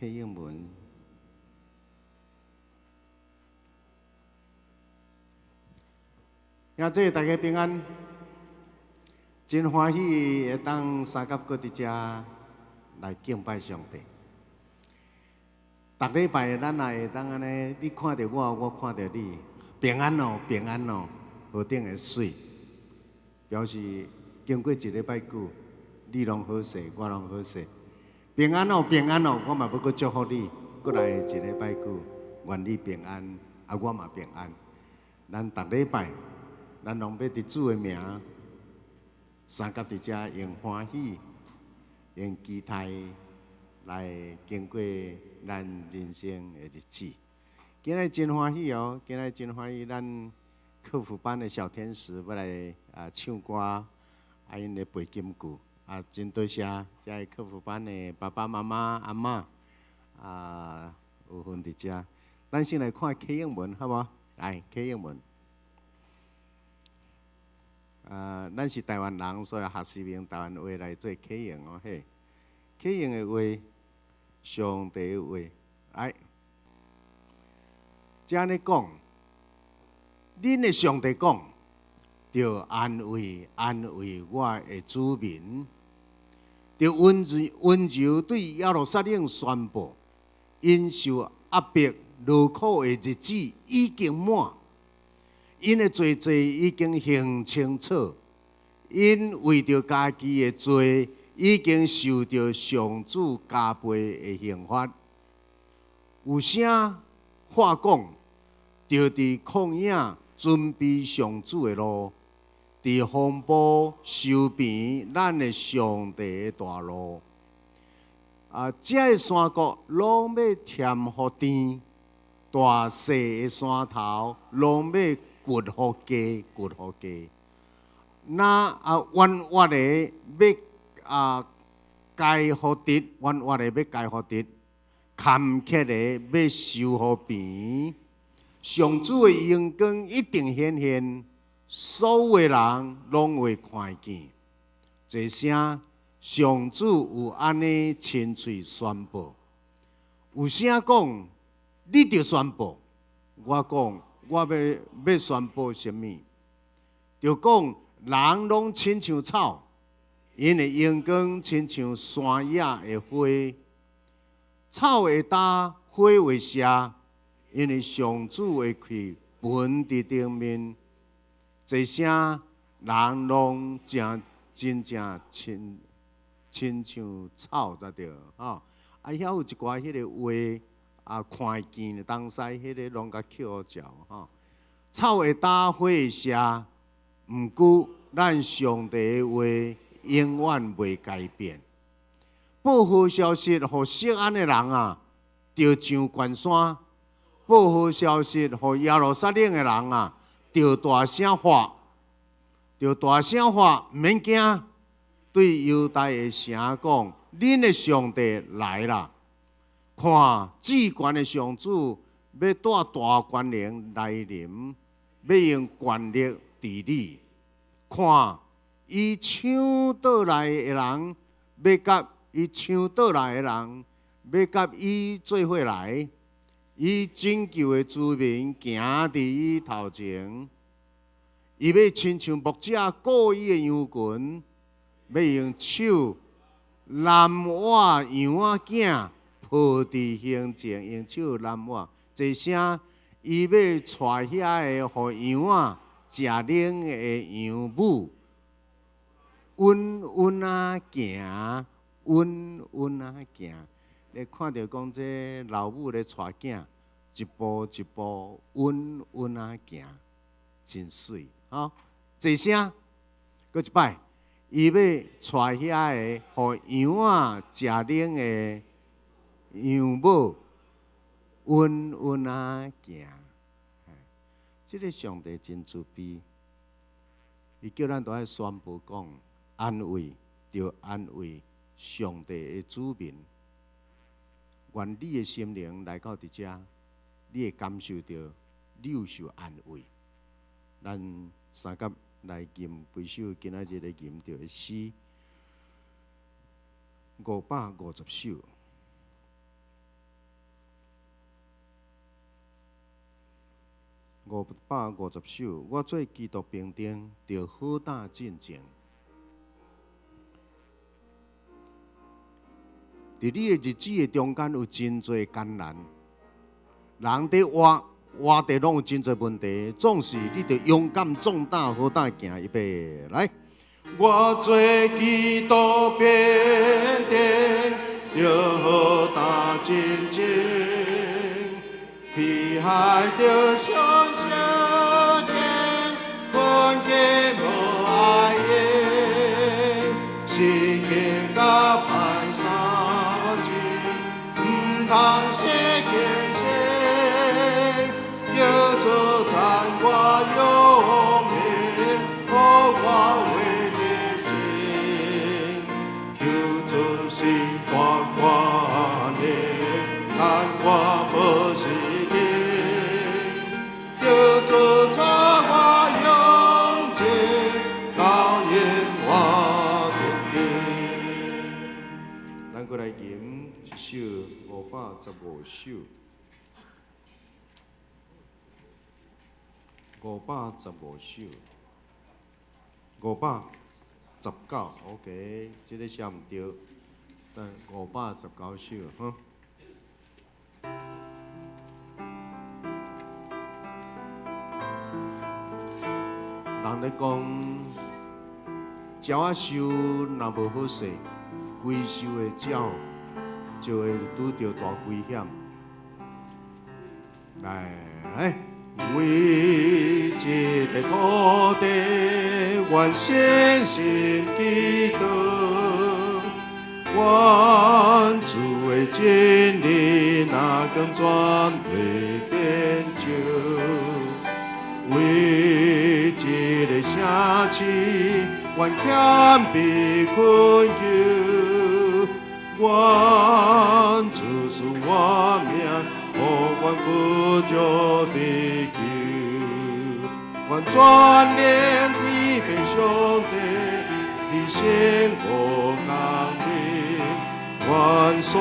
启英文。兄弟大家平安，真欢喜会当三甲搁伫遮来敬拜上帝。逐礼拜咱也会当安尼，你看到我，我看到你，平安哦，平安哦，河顶会水，表示经过一礼拜久，你拢好势，我拢好势。平安哦，平安哦，我嘛要搁祝福你，搁来一礼拜久，愿你平安，啊，我嘛平安。咱逐礼拜。咱拢要伫主的名，三甲伫遮用欢喜、用期待来经过咱人生的日子。今日真欢喜哦，今日真欢喜，咱客服班的小天使要来唱歌，因咧背金句真多谢遮个客服班的爸爸妈妈、阿嬷有份伫遮。咱先来看启英文，好无？来，启英文。咱是台湾人，所以学习用台湾话来做启用哦。嘿，启用的话，上帝的话，来，这样讲，恁的上帝讲，要安慰我的子民，要温柔对耶路撒冷宣布，因受压迫劳苦的日子已经满。因的罪已经行清楚，因为着家己的罪已经受到上主加倍的刑罚。有啥话讲？着伫旷野准备上主的路，伫风暴收平咱的上帝的大路。这个山谷拢要添互甜，大细的山头拢要掘互家，掘互家。那弯弯的要盖互直，弯弯的要盖互直，坎坷的要修互平。上主的荣光一定显现，所有的人拢会看见。这声上主有安尼亲嘴宣布，有啥讲？你着宣布，我讲。我要宣布什么？就讲人拢亲像草，因的阳光亲像山野的花，草会干，花会谢，因为上主会开盆伫顶面。这声人拢真正亲像草才对吼。遐有一寡迄个话。看见东西，迄个拢甲捡好食吼。草会干，花会谢，毋过咱上帝的话永远袂改变。报好消息，互锡安的人着上悬山；报好消息，互耶路撒冷的人着大声喊，着大声喊，毋免惊。对犹大的城讲：恁的上帝来啦！看，至高的上主要带大权能来临，要用权力治理。看，伊抢倒来的人，要甲伊抢倒来的人，要甲伊做伙来。伊拯救的子民行伫伊头前，伊要亲像牧者顾伊的羊群，要用手揽我羊仔囝。抱伫胸前，用手揽我，一声，伊要带遐个互羊食奶的羊母，稳稳行，稳稳行。你看到讲这老母咧带囝，一步一步稳稳行，真水吼！一声，搁一摆，伊要带遐个互羊食奶的。羊母稳稳行，这个上帝真慈悲，伊叫咱都爱宣布讲，安慰着安慰上帝的子民。愿你的心灵来到伫遮，你会感受到你有受安慰。咱三甲来吟几首今仔日咧吟到的诗，550首。550首，我做基督兵丁，着好打进前。伫你的日子的中间有真侪艰难，人伫活地拢有真侪问题，总是你着勇敢壮胆，好胆行一步来。我做基督兵丁，着好打进前，去海着上小情，分给无爱的，世界甲歹相情，唔通世间生，要做赞我勇命，好我为的心，要做心挂挂念，但我无是定，要做赞我勇气，高言我定定。咱过来吟一首515首，515首，519 ，OK， 这个写唔对，但519首，哈。人咧讲，鸟仔收若无好势，规收的鸟就会拄着大危险。来，为这个土地，愿献心祈祷，愿主的真理若更转为变少。为这个城市，愿谦卑困求，愿主使我命，互阮救助地球，愿全连天父上帝，你生我降临，愿颂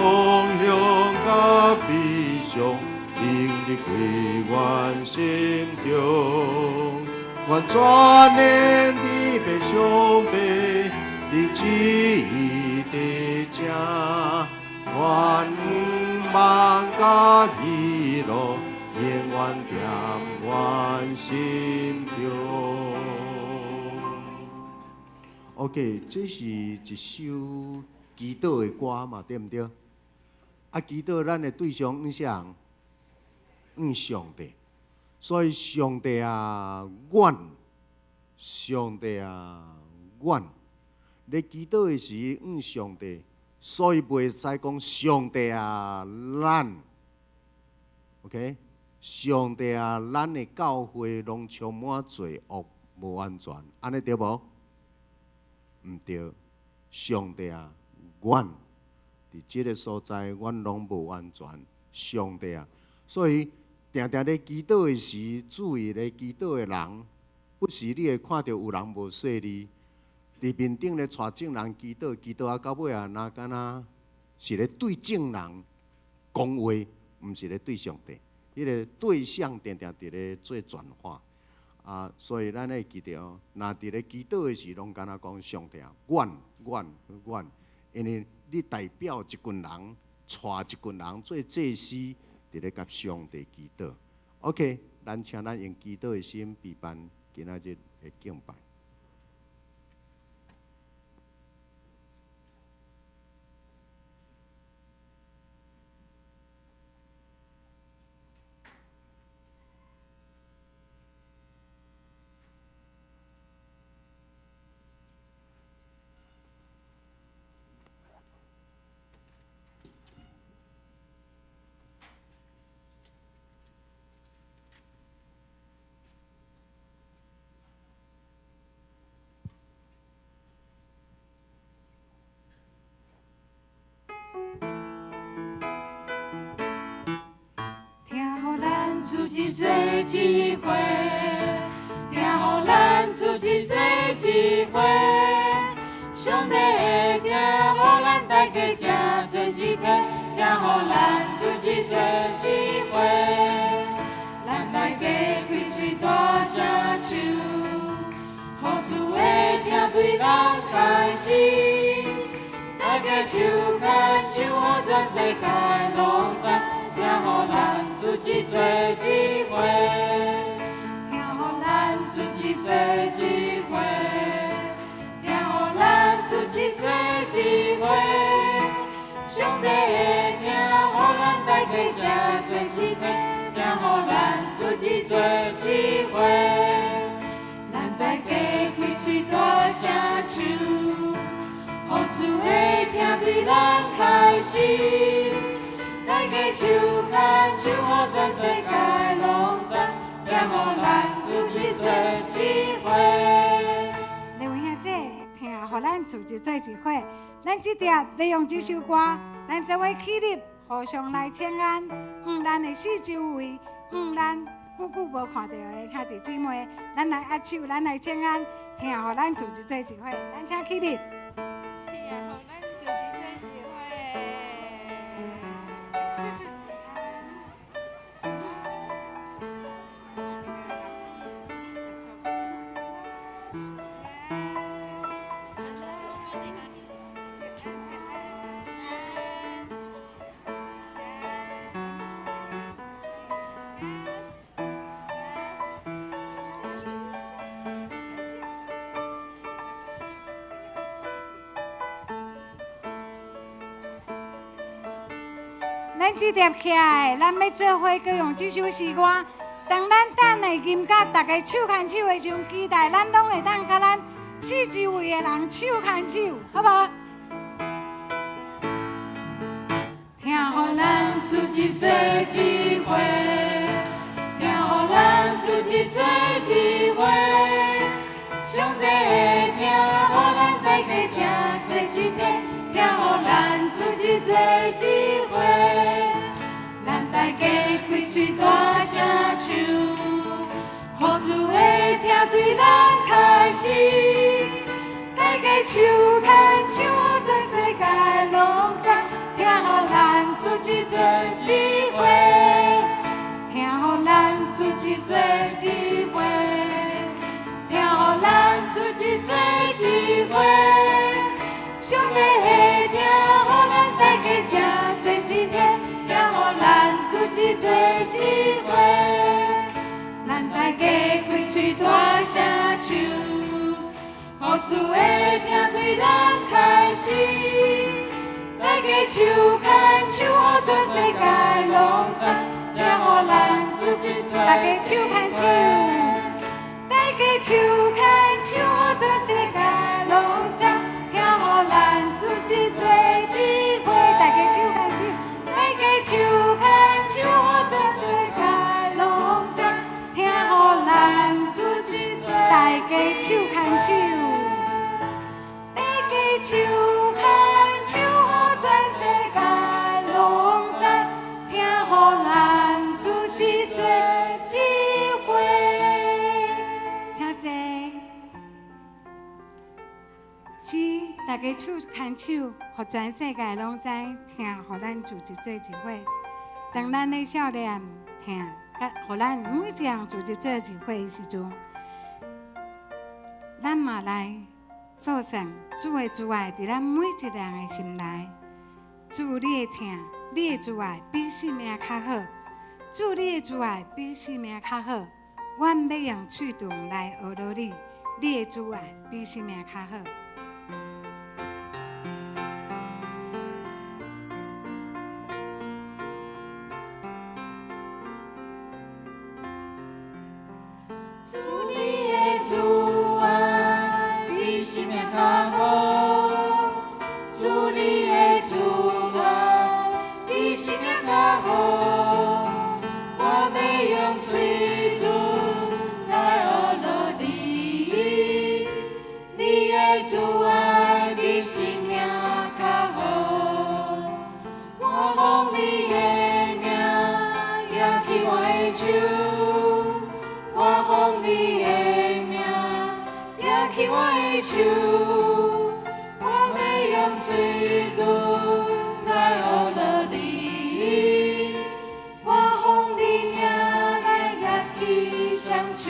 扬甲悲伤。明日归阮心中，愿全连天父上帝，你旨意地正，愿望甲喜乐，永远踮阮心中。OK， 这是一首祈祷的歌嘛，对唔对？啊，祈祷咱的对象是啥？上帝，所以上帝啊，上帝啊，你祈祷的时上帝，所以袂使讲上帝啊，咱 ，OK？ 上帝啊，咱的教会拢充满罪恶，无安全，安尼对无？毋对，上帝啊，伫即个所在，阮拢无安全。上帝啊，所以。定定咧祈祷的时，注意咧祈祷的人，不时你会看到有人无说你，伫面顶咧带证人祈祷，祈祷啊到尾啊，那敢若是咧对证人讲话，毋是咧对上帝。迄个对象定定伫咧做转化啊，所以咱要记着，若伫咧祈祷的时，拢敢若讲上帝啊，阮，因为你代表一群人，带一群人做祭司。伫咧甲上帝祈祷 ，OK， 咱请咱用祈祷的心陪伴今仔日的敬拜。主是最机会，听互咱主是最机会，上帝会听，互咱大家正做一体，听互咱主是最机会，咱大家开嘴。大声唱，雨厝的听对人开心，大家手牵手，予全世界拢知，听予咱自己做一伙，听予咱自己做一伙，听予咱自己做一伙。上帝会听，予咱大家正做一体，听予咱自己做一伙。咱大家开嘴大声唱，雨厝的听对咱开心，大家手牵手，予全世界拢知，听予咱自己做一伙。各位兄弟，听予咱自己做一伙。咱这条要用这首歌，咱做伙起立，互相来请安。咱的四周围，咱久久无看到的兄弟姊妹，咱来握手，咱来请安，听予咱自己做一伙。咱请起立。听予咱自己做一伙。咱这条起来，咱要做伙歌用这首诗歌。当咱等的音乐，大家手牵手的时候，期待咱拢会当甲咱四周围的人手牵手，好不好？听予咱自己做一伙，听予咱自己做一伙。上帝会听，予咱大家正做一体，听予咱自己做一伙。咱大家开嘴大声唱，雨厝的听对咱开心，大家手牵手，予全世界拢知，听予咱自己做一伙，听予咱自己做一伙，听予咱自己做一伙。上帝会听，予咱大家正做一体，听予咱自己做一伙。咱大家开嘴大声唱，雨厝的听对咱开心，大家手牵手，予全世界拢知，听予咱自己做。大家手牵手，大家手牵手，予全世界拢知，听予咱自己做一伙。大家手牵手，大家手牵手，予全世界拢知，听予咱自己做。大家手牵手，大家手牵手，予全世界拢知，听予咱自己做一伙。请坐。是大家手牵手，互全世界拢知，听互咱自己做一伙。当咱的少年听，甲互咱每一样自己做一伙的时阵，咱嘛来诉说主的慈爱伫咱每一人的心内。主你的听，你的慈爱比性命较好。主你的慈爱比性命较好。阮要用喙脣来学罗你，你的慈爱比性命较好。主你的慈爱比性命较好，主你的慈爱比性命较好。我要用嘴唇来学罗你，你的慈爱比性命较好。我奉你的名扬起我的手。我奉你的名，扬起我的手，我要用嘴唇来学罗你，我奉你名来扬起双手。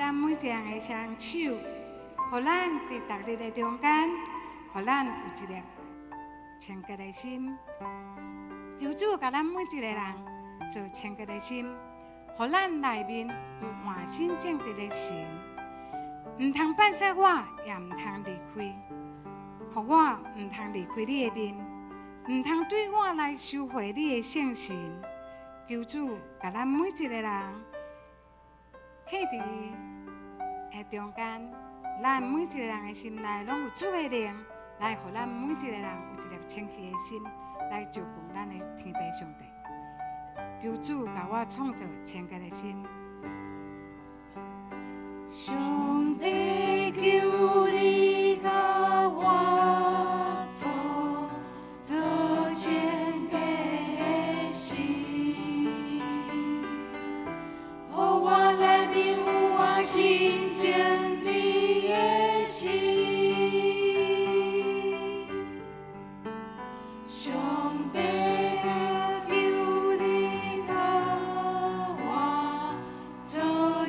咱每一个人的双手，互咱伫逐日的中间，互咱有一粒清洁的心。求主甲咱每一个人做清洁的心，互咱内面有换心正直的神，唔通办杀我，也唔通离开，互我唔通离开你的面，唔通对我来收回你的圣神。求主甲咱每一个人刻伫的中间，咱每一个人的心内拢有主的灵，来互咱每一个人有一粒清气的心，来照顾咱的天父上帝。求主甲我创造清洁的心。上帝求你甲我做清洁的心，互我内面有我心正你的心。上帝求你甲我做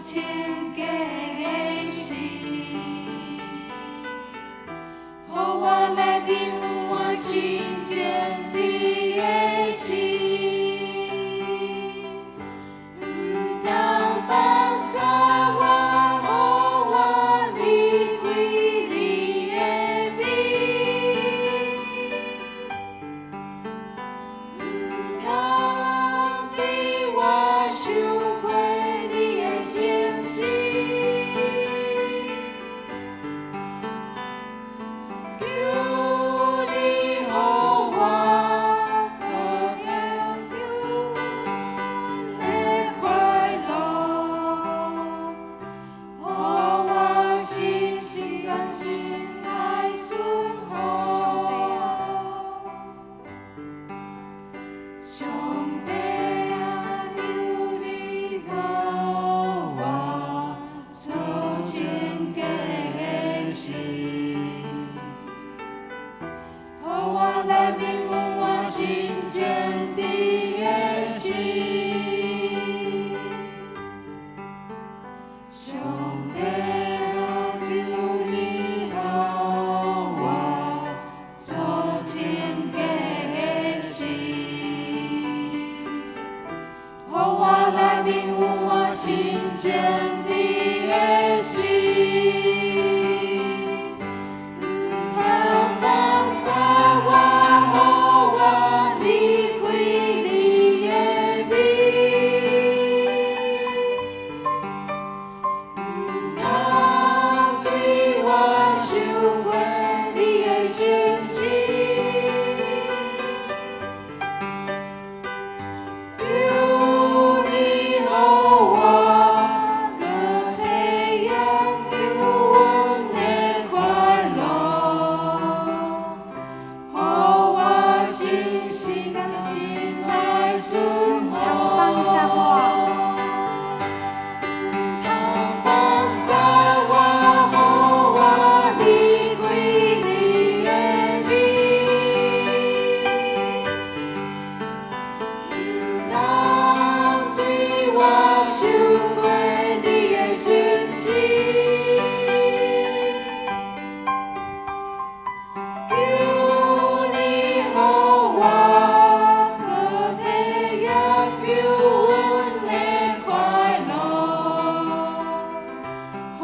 清洁的心，互我内面有我心正你的心。唔通放下我，互我离开你的面。唔通对我收回你的诚实。求你予我个享有的快乐，互我心心甘心来顺服。上帝啊，求你甲我做清洁的心，互我内面有我心正直的心。上帝啊，求你甲我做清洁的心，互我内面有我心正直的心。唔通放下我，互我离开你的面。唔通对我收回你的诚实。求你予我个体验救恩的快乐，互我心心甘心来顺服。放下我。唔通放下我，互我离开你的面。唔通对我收回你的诚实。求你予我个体验救恩的快乐，互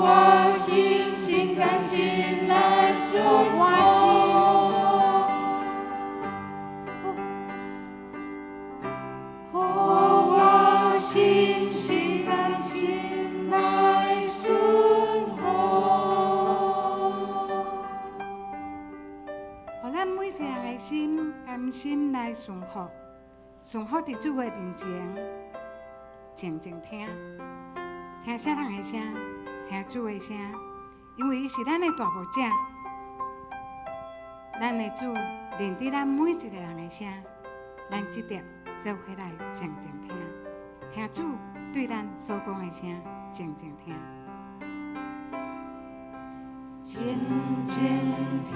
我心心甘心来顺服。互我心心甘心来顺服。互咱每一个人的心甘心来顺服，顺服伫主的面前，静静听，听啥人的声，听主的声，因为伊是咱的大牧者，咱的主认得咱每一个人的声，咱即条做起来静静听，听主对咱所讲的声，静静听。静静听，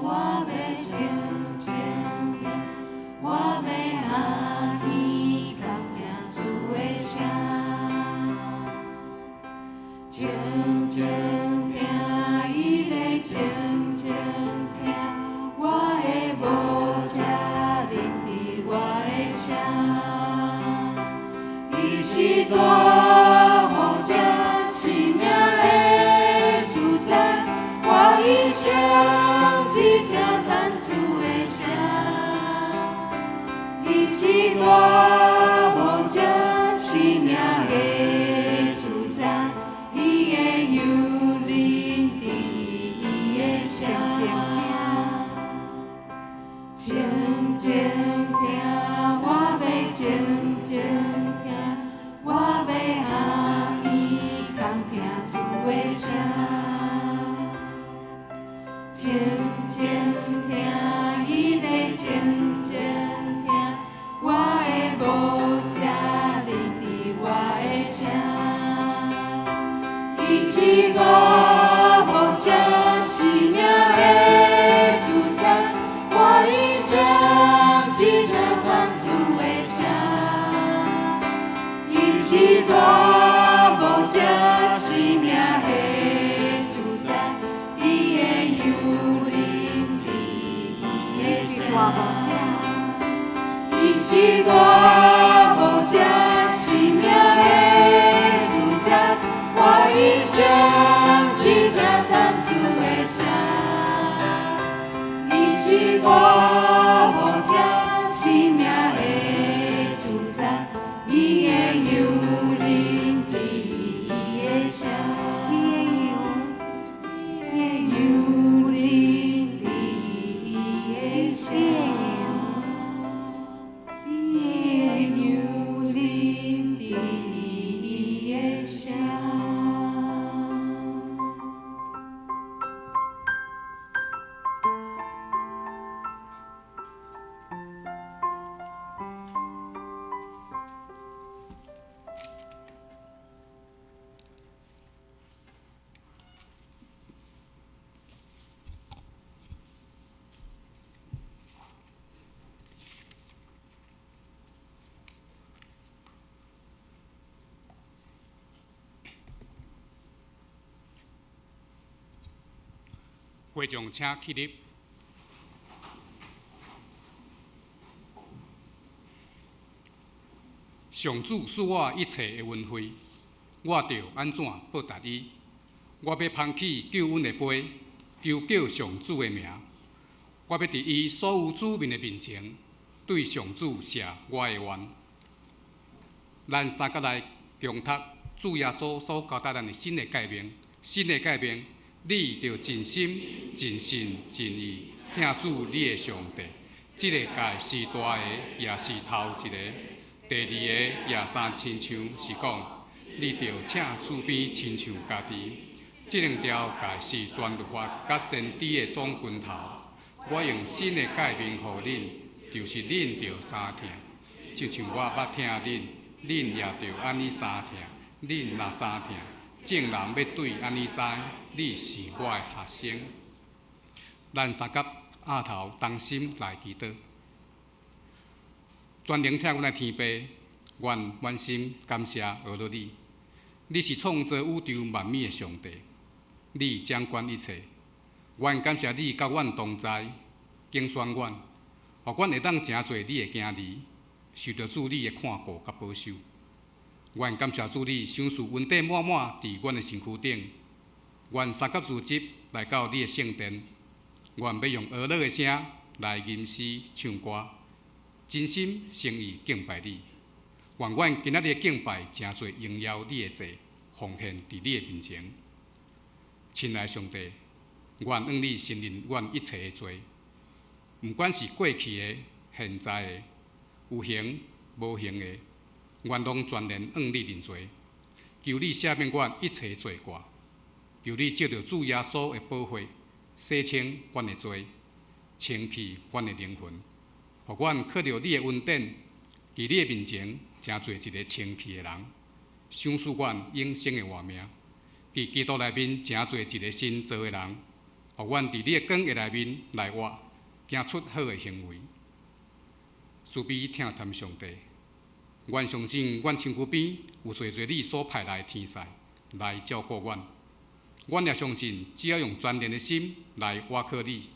我要静静听，我要欢喜，甘听主的声。伊是大无者生命的主宰，我一生只听咱主的声。伊是大无者生命的主宰，伊的幽灵伫伊的声。静静听，我要静静听，我要阿耳空听主的声。静静听，伊在静静听，我的无者临伫我的声。伊是大无者生命的主宰，我一生只听咱主的声。伊是大无者生命的主宰，伊的幽灵伫伊的声。伊是大无者生命的主宰，我一生只听咱主的声。伊是大无者生命的主宰，伊的幽灵伫伊的声。伊的幽灵伫伊的声。伊的幽灵伫伊的声。会众请起立。上主赐我一切的恩惠，我着安怎报答伊？我要捧起救恩的杯，求叫上主的名。我要伫伊所有子民的面前，对上主谢我的愿。咱三甲来共读主耶稣所交代咱的新的诫命，新的诫命。你着尽心、尽性、尽意听主你的上帝。这个诫是大个，也是头一个。第二个也三亲像是讲，你着请厝边亲像家己。这两条诫是全律法甲先知的总拳头。我用新的诫命予恁，就是恁着三听，就像我捌听恁，恁也着安尼三听。恁若三听，众人要对安尼知。你是我的学生，咱三甲额头同心来祈祷。全能听阮的天父，愿满心感谢俄罗你。你是创造宇宙万物的上帝，你掌管一切。愿感谢你甲阮同在，拣选阮，互阮会当诚做你的囝儿，受到主你的看顾甲保守。愿感谢主你赏赐恩典满满伫阮的身躯顶。愿三甲如集来到你的圣殿，愿要用俄乐的声来吟诗唱歌，真心诚意敬拜你。愿阮今仔日的敬拜诚侪荣耀你的罪，奉献伫你的面前。亲爱上帝，愿让你承认阮一切的罪，不管是过去的、现在的、有形无形的，愿拢全然让你认罪。求你赦免阮一切罪过。求你借着主耶稣的宝血，洗清阮的罪，清去阮的灵魂，互阮靠着你的恩典，伫你的面前，诚做一个清气的人，赏赐阮永生的活命。伫基督内面，诚做一个新造的人，互阮伫你的光的内面来活，行出好的行为。慈悲听谈上帝，阮相信阮身躯边有侪侪你所派来的天使来照顾阮。阮也相信，只要用全然的心来倚靠你，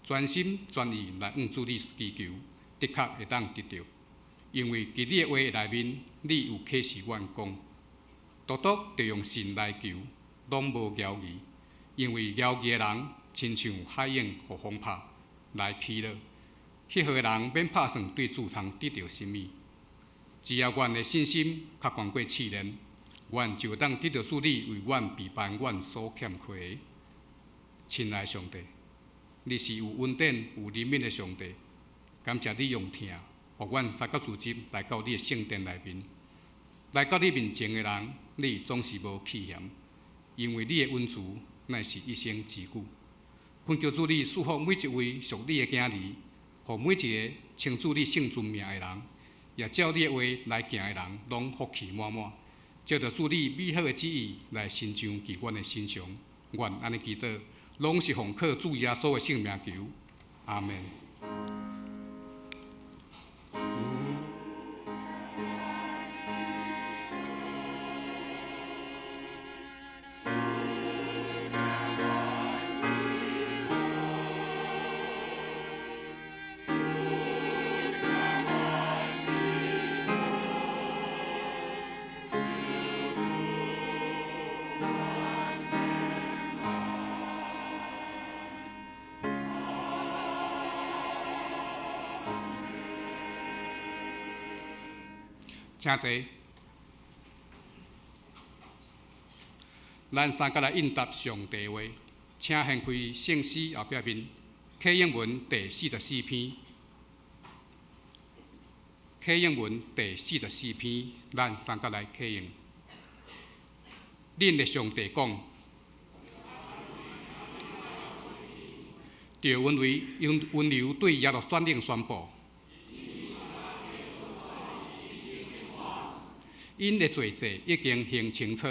全心全意来向主你祈求，的确会当得到。因为伫你的话内面，你有启示阮讲，独独着用信来求，拢无交疑，因为交疑的人，亲像海涌互风拍来起落，迄号人免拍算对主通得到什么。只要阮的信心较悬过试炼，阮就当得到主你为阮备办阮所欠缺的。亲爱的上帝，你是有恩典、有怜悯的上帝，感谢你用听，互阮三角组织来到你的圣殿内面，来到你面前的人，你总是无弃嫌，因为你的恩慈乃是一生之久。恳求主你赐福每一位属你的囝儿，互每一个称主你圣尊名的人，也照你的话来行的人，拢福气满满。照着主你美好的旨意来伸张伫阮的身上，愿安尼祈祷，拢是奉靠主耶稣的圣名求，阿门。请坐，咱三个来应答上帝话，请掀开圣诗后壁面，启应文第44篇。启应文第44篇，咱三个来启应。恁的上帝讲，着温柔对耶路撒冷宣布。因的罪责已经行清楚，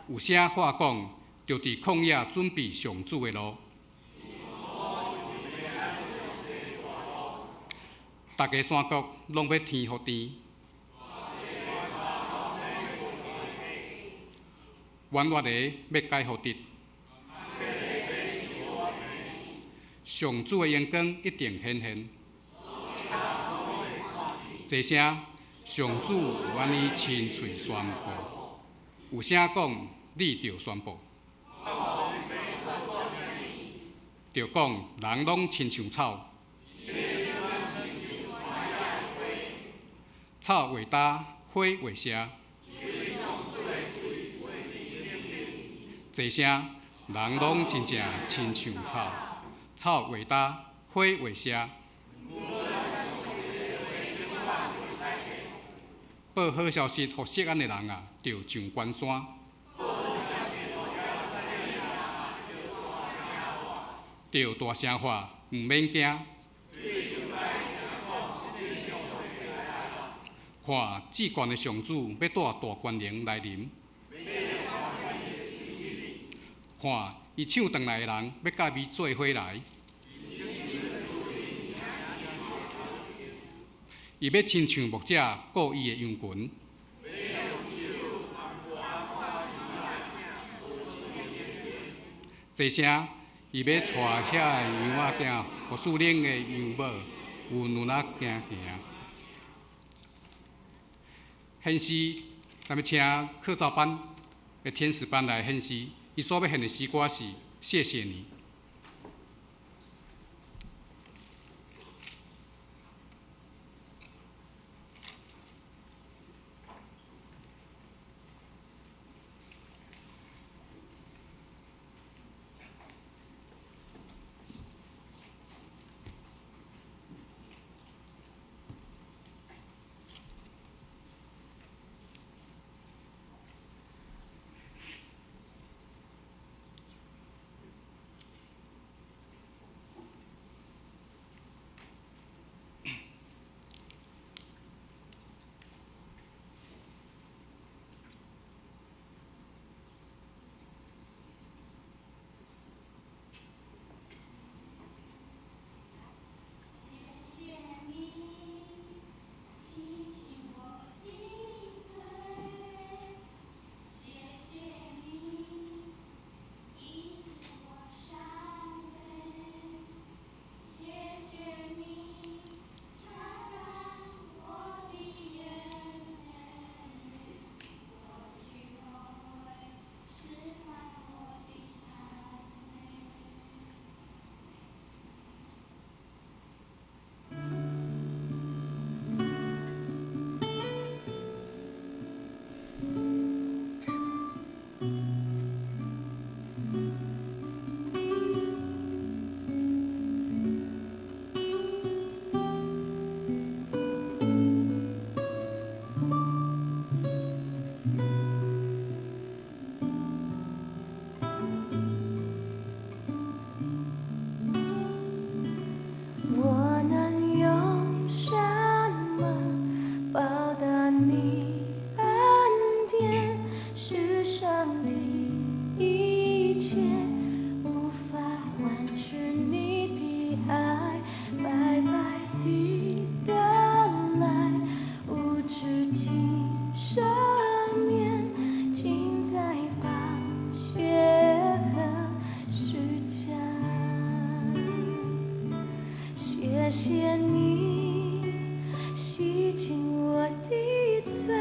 有啥话讲，就伫旷野准备上主的路。大家山谷拢要天复天，弯弯的要解复直。上主的阳光一定显现。这声，上主有安尼亲嘴宣布，有啥讲，你就宣布。就讲人拢亲像草，草未干，花未谢。这声，人拢真正亲像草。草未干，花未谢。报好消息互锡安的人啊，着上关山。着大声喊，毋免惊。看至高的上主要带大官灵来临。看。伊抢回来的人要甲伊做伙来，伊要亲像牧者顾伊的羊群，这声伊要带遐羊仔囝，互属灵的羊母有눈仔行行。献诗，咱要请客照班的天使班来献诗。伊所要献的诗歌是谢谢你。谢你洗净我的罪，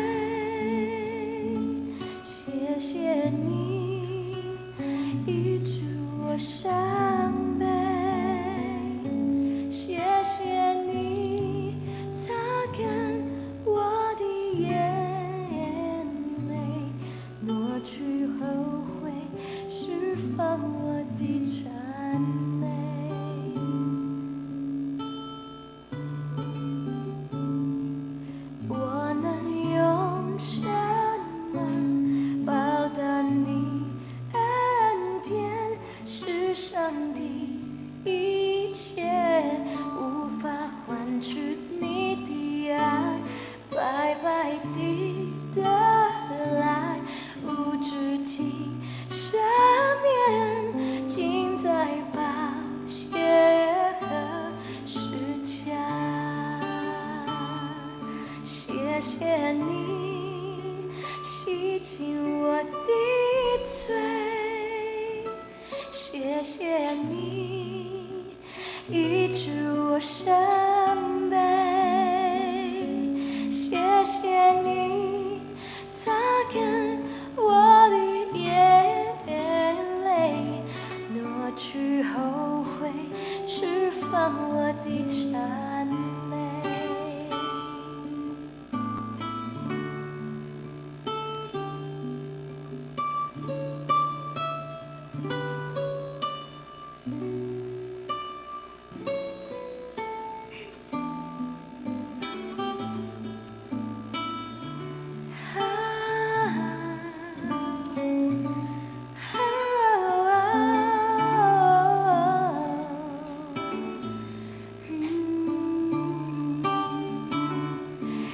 谢谢你医治我伤悲，谢谢你擦干我的眼泪，挪去后悔，释放我的谄媚。我能用什么报答你恩典？世上的一切无法换取你的爱，白白地得来，无止境赦免，尽在宝血和十架。谢谢你洗净我的罪，谢谢你医治我伤悲，谢谢你擦干我的眼泪，挪去后悔，释放我的谄媚。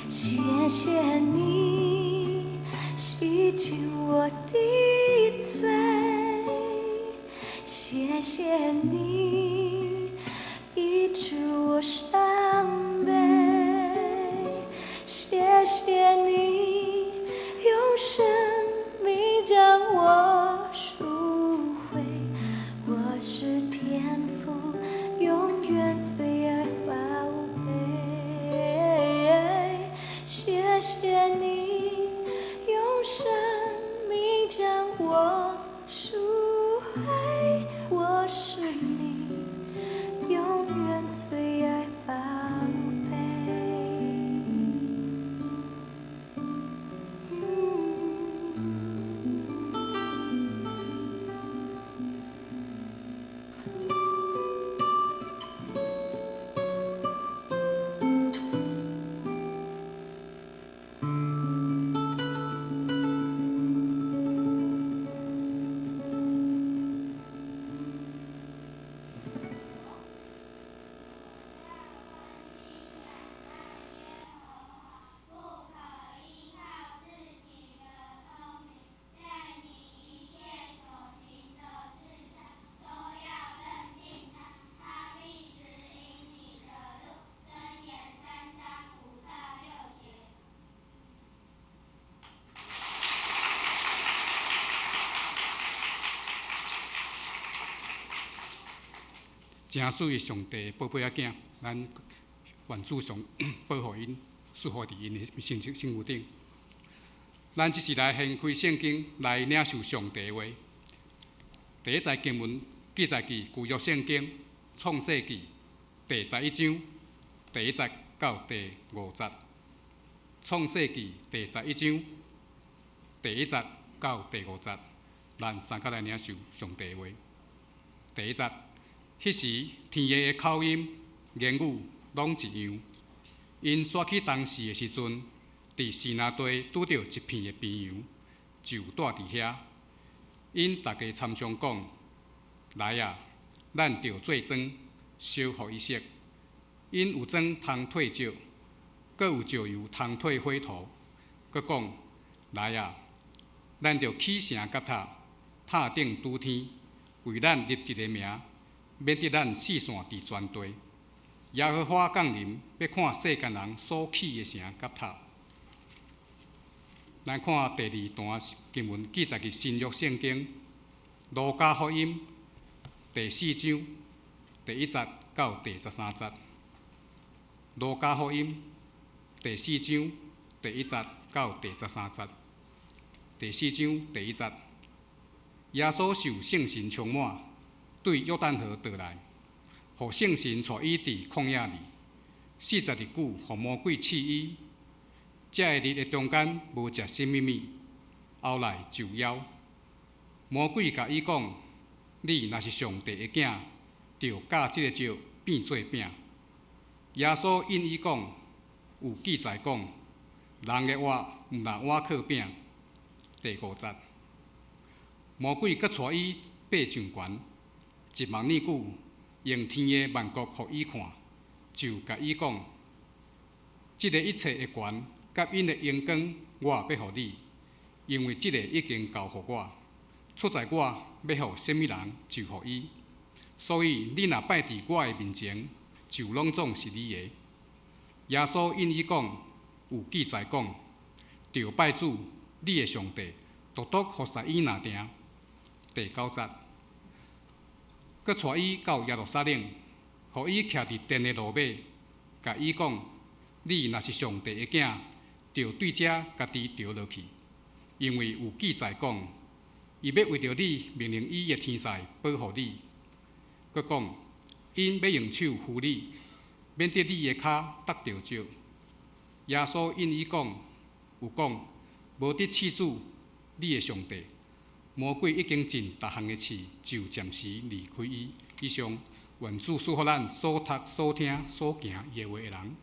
谢谢你洗净我的罪，谢谢你医治我伤悲，谢谢你用生命将我赎回，我是天父永远最爱宝贝。谢谢你用生命将我赎回，我是你永远最爱宝贝。真水的上帝宝贝仔囝，咱愿主上保护因，束缚伫因的身躯顶。咱即是来掀开圣经，来领受上帝的话。第一节经文记载伫旧约圣经创世纪第11章第1节到第5节。创世纪第11章第1节到第5节，咱三脚来领受上帝的话。第一节。迄时，天下的口音、言语拢一样。因刷起当时的时阵，伫示拿地拄着一片的边洋，就住伫遐。因大家参详讲：来啊，咱着做庄，烧互伊食。因有庄通退石，阁有石油通退火土。阁讲：来啊，咱着起城甲塔，塔顶拄天，为咱立一个名。免得咱四散伫全地，耶和华降临，要看世间人所起的城甲塔。咱看第2段经文，记载伫新约圣经路加福音第4章第1节到第13节。路加福音第4章第1节到第13节。第4章第1节，耶稣受圣神充满，对约旦河倒来，互圣神带伊伫旷野里40日久，互魔鬼试伊。这日的中间无食什么物，后来就枵。魔鬼甲伊讲：你若是上帝的囝，就教即个石变做饼。耶稣应伊讲：有记载讲，人的话毋若碗靠饼。第5节，魔鬼阁带伊爬上悬，1万年久，用天的万国互伊看，就甲伊讲：即个一切的权甲因的荣光，我要互你，因为即个已经交互我，出在我要互什么人就互伊。所以你若拜伫我的面前，就拢总是你的。耶稣应伊讲：有记载讲，着拜主你的上帝，独独互撒伊拿定。第9节，佮带伊到耶路撒冷，互伊徛伫殿的路尾，甲伊讲：你若是上帝的囝，就对遮家己掉落去，因为有记载讲，伊要为着你命令伊的天使保护你。佮讲，因要用手扶你，免得你的脚踏着石。耶稣应伊讲，有讲，无得试主你的上帝。魔鬼已经尽逐项的刺，就暂时离开伊。以上，愿主赐予咱所读、所听、所行耶话的人。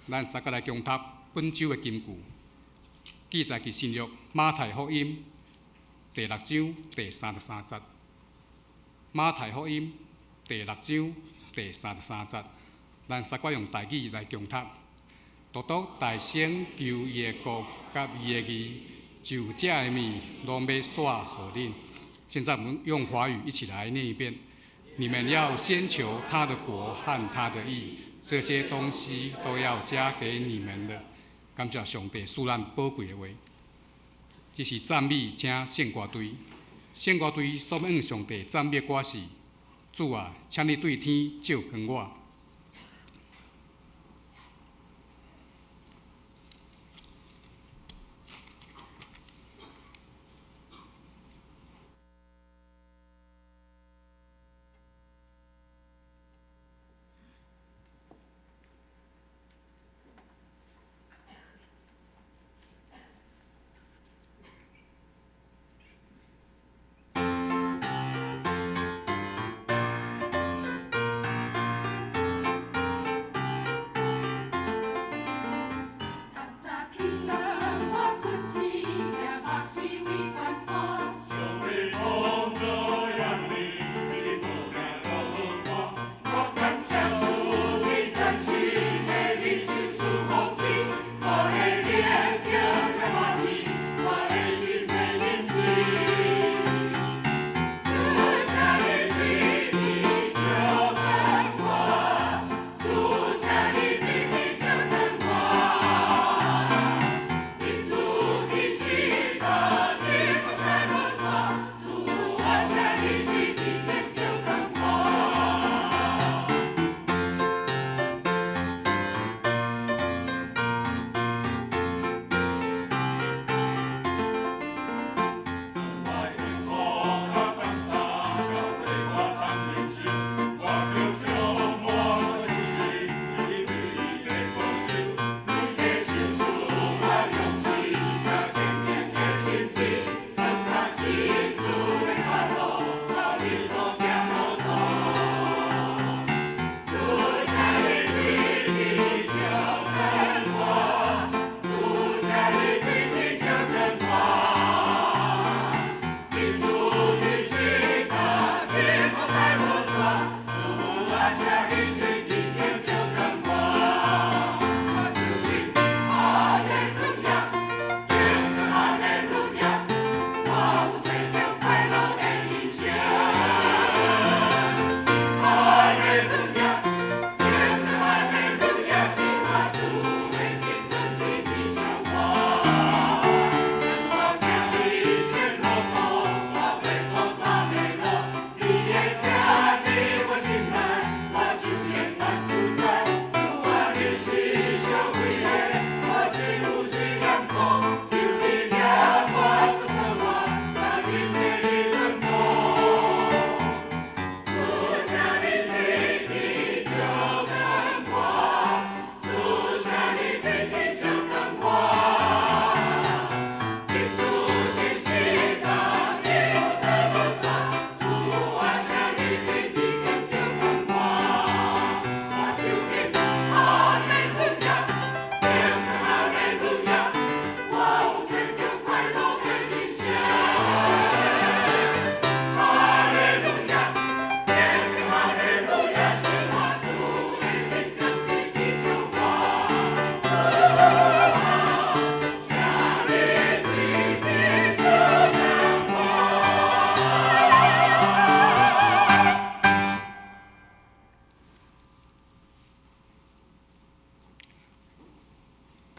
咱三个来共读本周的金句，记载伫新约马太福音第6章第33节。马太福音第6章第33节，咱三个用台语来共读。独独大声求伊的国甲伊的义，就这的物拢要赐互恁。现在我们用华语一起来念一遍：你们要先求他的国和他的义，这些东西都要加给你们的。感谢上帝赐咱宝贵的话，这是赞美请圣歌队。圣歌队所向上帝赞美的歌是：主啊，请你对天照光我。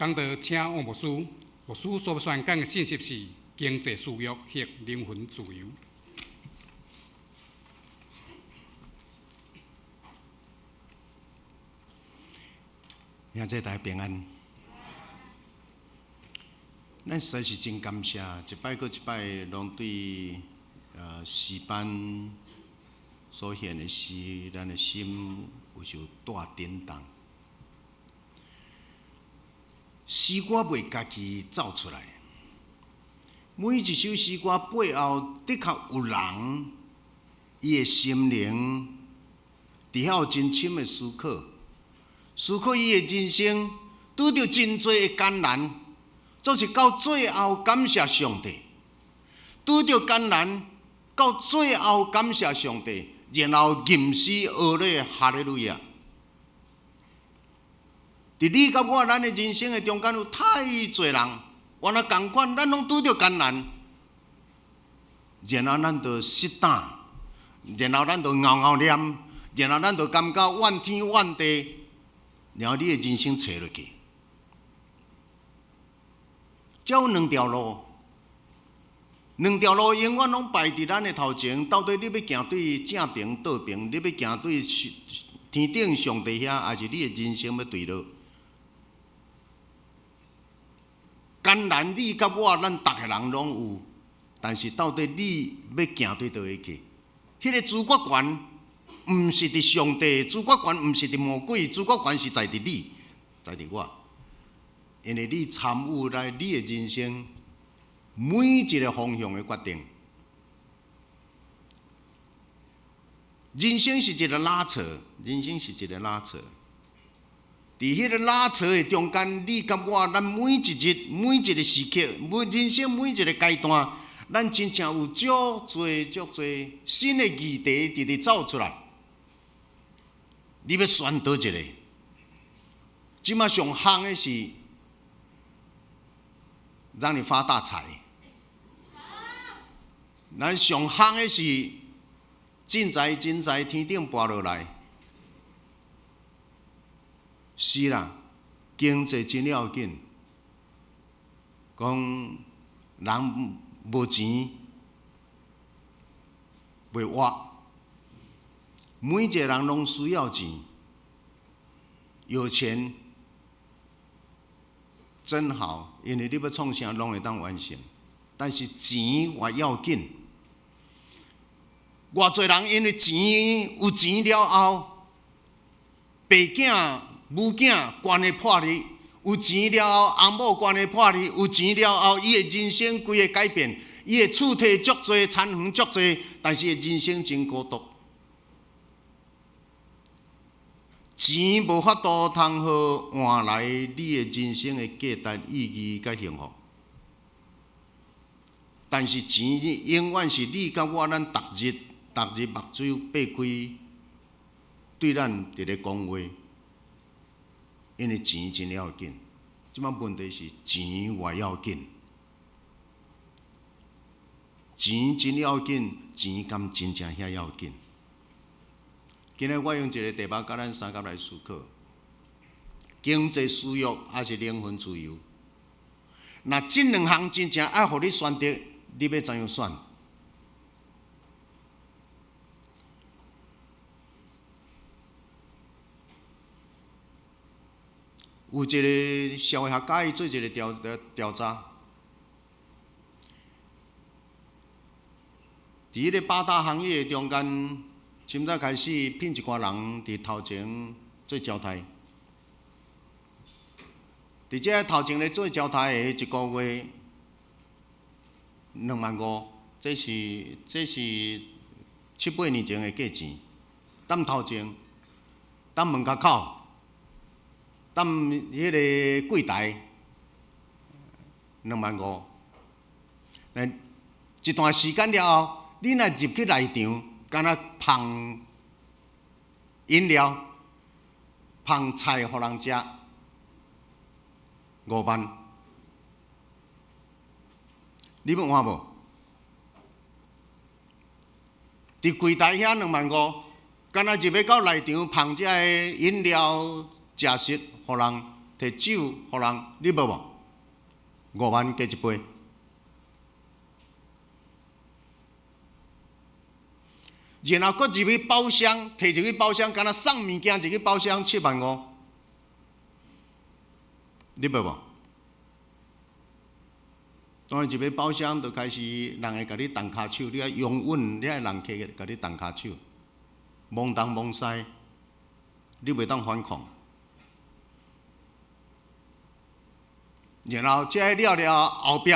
讲到请王牧师，牧师所要宣讲的信息是经济需要和灵魂自由。兄弟大家平安。咱实在是真感谢，一摆搁一摆，拢对诗班所献的诗，咱的心有受大震动。诗歌袂家己走出来，每一首诗歌背后的确有人，伊的心灵伫遐有真深的思考，思考伊的人生拄着真多的艰难，总是到最后感谢上帝，拄着艰难，到最后感谢上帝，然后吟诗学咧哈利路亚。伫你甲我咱的人生的中间有太侪人，原来同款，咱拢拄着艰难，然后咱就失胆，然后咱就拗拗念，然后咱就感觉怨天怨地，然后你的人生坐落去。只有两条路，永远拢摆伫咱的头前。到底你要行对正平倒平，你要行对天顶上帝遐，还是你的人生要对落？艰难你甲我，咱逐个人拢有，但是到底你要行对倒位去？迄个主角权，毋是伫上帝，主角权毋是伫魔鬼，主角权是在伫你，在伫我。因为你参与来你的人生每一个方向的决定。人生是一个拉扯，伫迄个拉扯的中间，你甲我，咱每一日、每一个时刻、人生每一个阶段，咱真正有足侪新的议题直走出来。你要选倒一个？即马上夯的是让你发大财，咱上夯的是进财天顶拔落来。是啦，经济真要紧。讲人无钱袂活，每一个人拢需要钱。有钱真好，因为你要创啥拢会当完成。但是钱也要紧。偌侪人因为钱有钱了后，爸囝母囝关系破裂，有钱了后，翁某关系破裂，有钱了后，伊的人生规个改变，伊的厝体足侪，田园足侪，但是人生真孤独。钱无法度通好换来你的人生的价值、意义甲幸福，但是钱永远是你甲我逐日目睭擘开，对咱伫咧讲话。因为钱真要紧，即摆问题是钱也要紧，钱真要紧，钱敢真正遐要紧？今日我用一个题目甲咱三甲来思考：经济需要还是灵魂自由？若即两项真正爱互你选择，你要怎样选？有一个社会学家伊做一个调查，伫迄个八大行业中间，现在开始聘一寡人伫头前做招待。伫这头前咧做招待的一个月25000，这是7-8年前的价钱。等头前，等门口口。等迄个柜台25000，一段时间了后，你若入去内场，敢若捧饮料、捧菜互人食5万，你要换无？伫柜台遐25000，敢若入要到内场捧遮个饮料、食食。互人摕酒互人，你无无？5万加一杯。然后佫入去包厢，摕入去包厢，敢若送物件入去包厢7万5，你无无？当然入去包厢就开始人会甲你动骹手，你爱拥吻，你爱人客甲你动骹手，摸东摸西，你袂当反抗。然后这了了后壁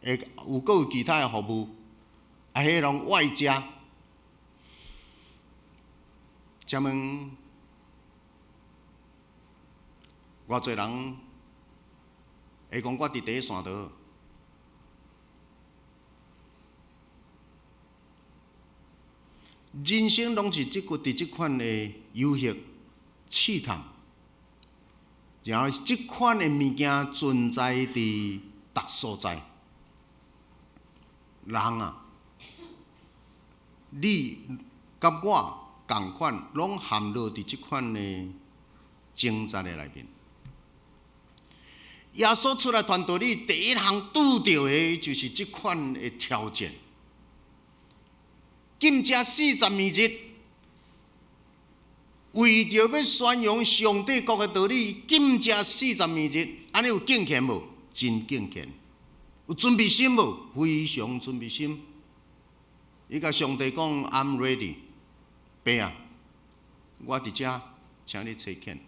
会有其他的服务，迄拢外加。请问，偌侪人会讲我伫第一线倒？人生拢是伫即款的游戏、试探，然后即款的物件存在伫逐所在。人啊，你甲我共款，拢陷落伫即款的挣扎的内面。耶稣出来传道理，第一项拄到的就是即款的挑战。禁食40日，为着要宣扬上帝国的道理，禁食40日，安尼有敬虔无？真敬虔。有准备心无？非常准备心。伊甲上帝讲 ：“I'm ready。”爸啊，我伫遮，请你找见。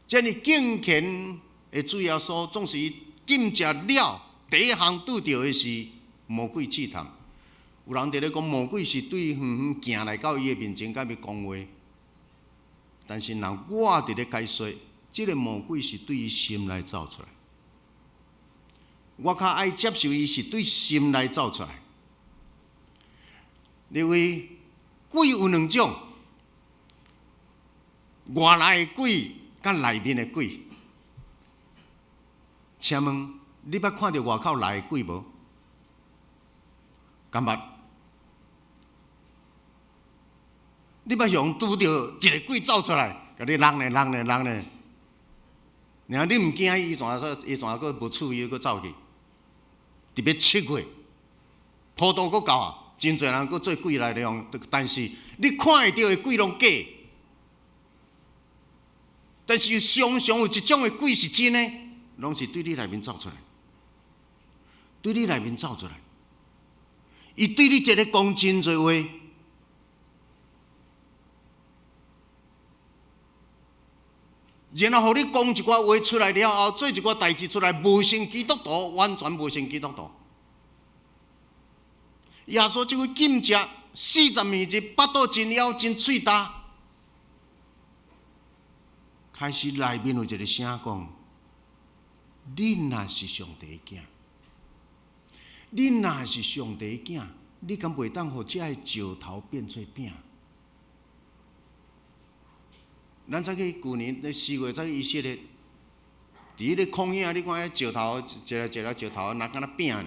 这样敬虔的主耶稣，总是禁食了，第一项拄到的是魔鬼试探。有人伫咧讲魔鬼是对远远行来到伊的面前，甲伊讲话。但是若我伫咧解说，即个魔鬼是对伊心内走出来。我较爱接受伊是对心内走出来，因为鬼有2种，外来的鬼甲内面的鬼。请问，你捌看到外口来的鬼无？敢捌？你捌用拄到一个鬼走出来，甲你人呢？然后你毋惊伊怎个无处伊佫走去？特别7月，坡度佫高啊，真侪人佫做鬼来用，但是你看会到的鬼拢假。但是常常有一种的鬼是真的，拢是对你内面走出来，对你内面走出来，伊对你一个讲真侪话。然后，互你讲一寡话出来了后，做一寡代志出来，无信基督徒，完全无信基督徒。耶稣即个禁食42日，巴肚真枵，真喙焦，开始内面有一个声讲：你若是上帝的囝，你若是上帝的囝，你敢袂当互这个石头变做饼？咱早去旧年咧4月，早去以色列，伫迄个旷野，你看迄石头，一个石头，若敢若饼呢？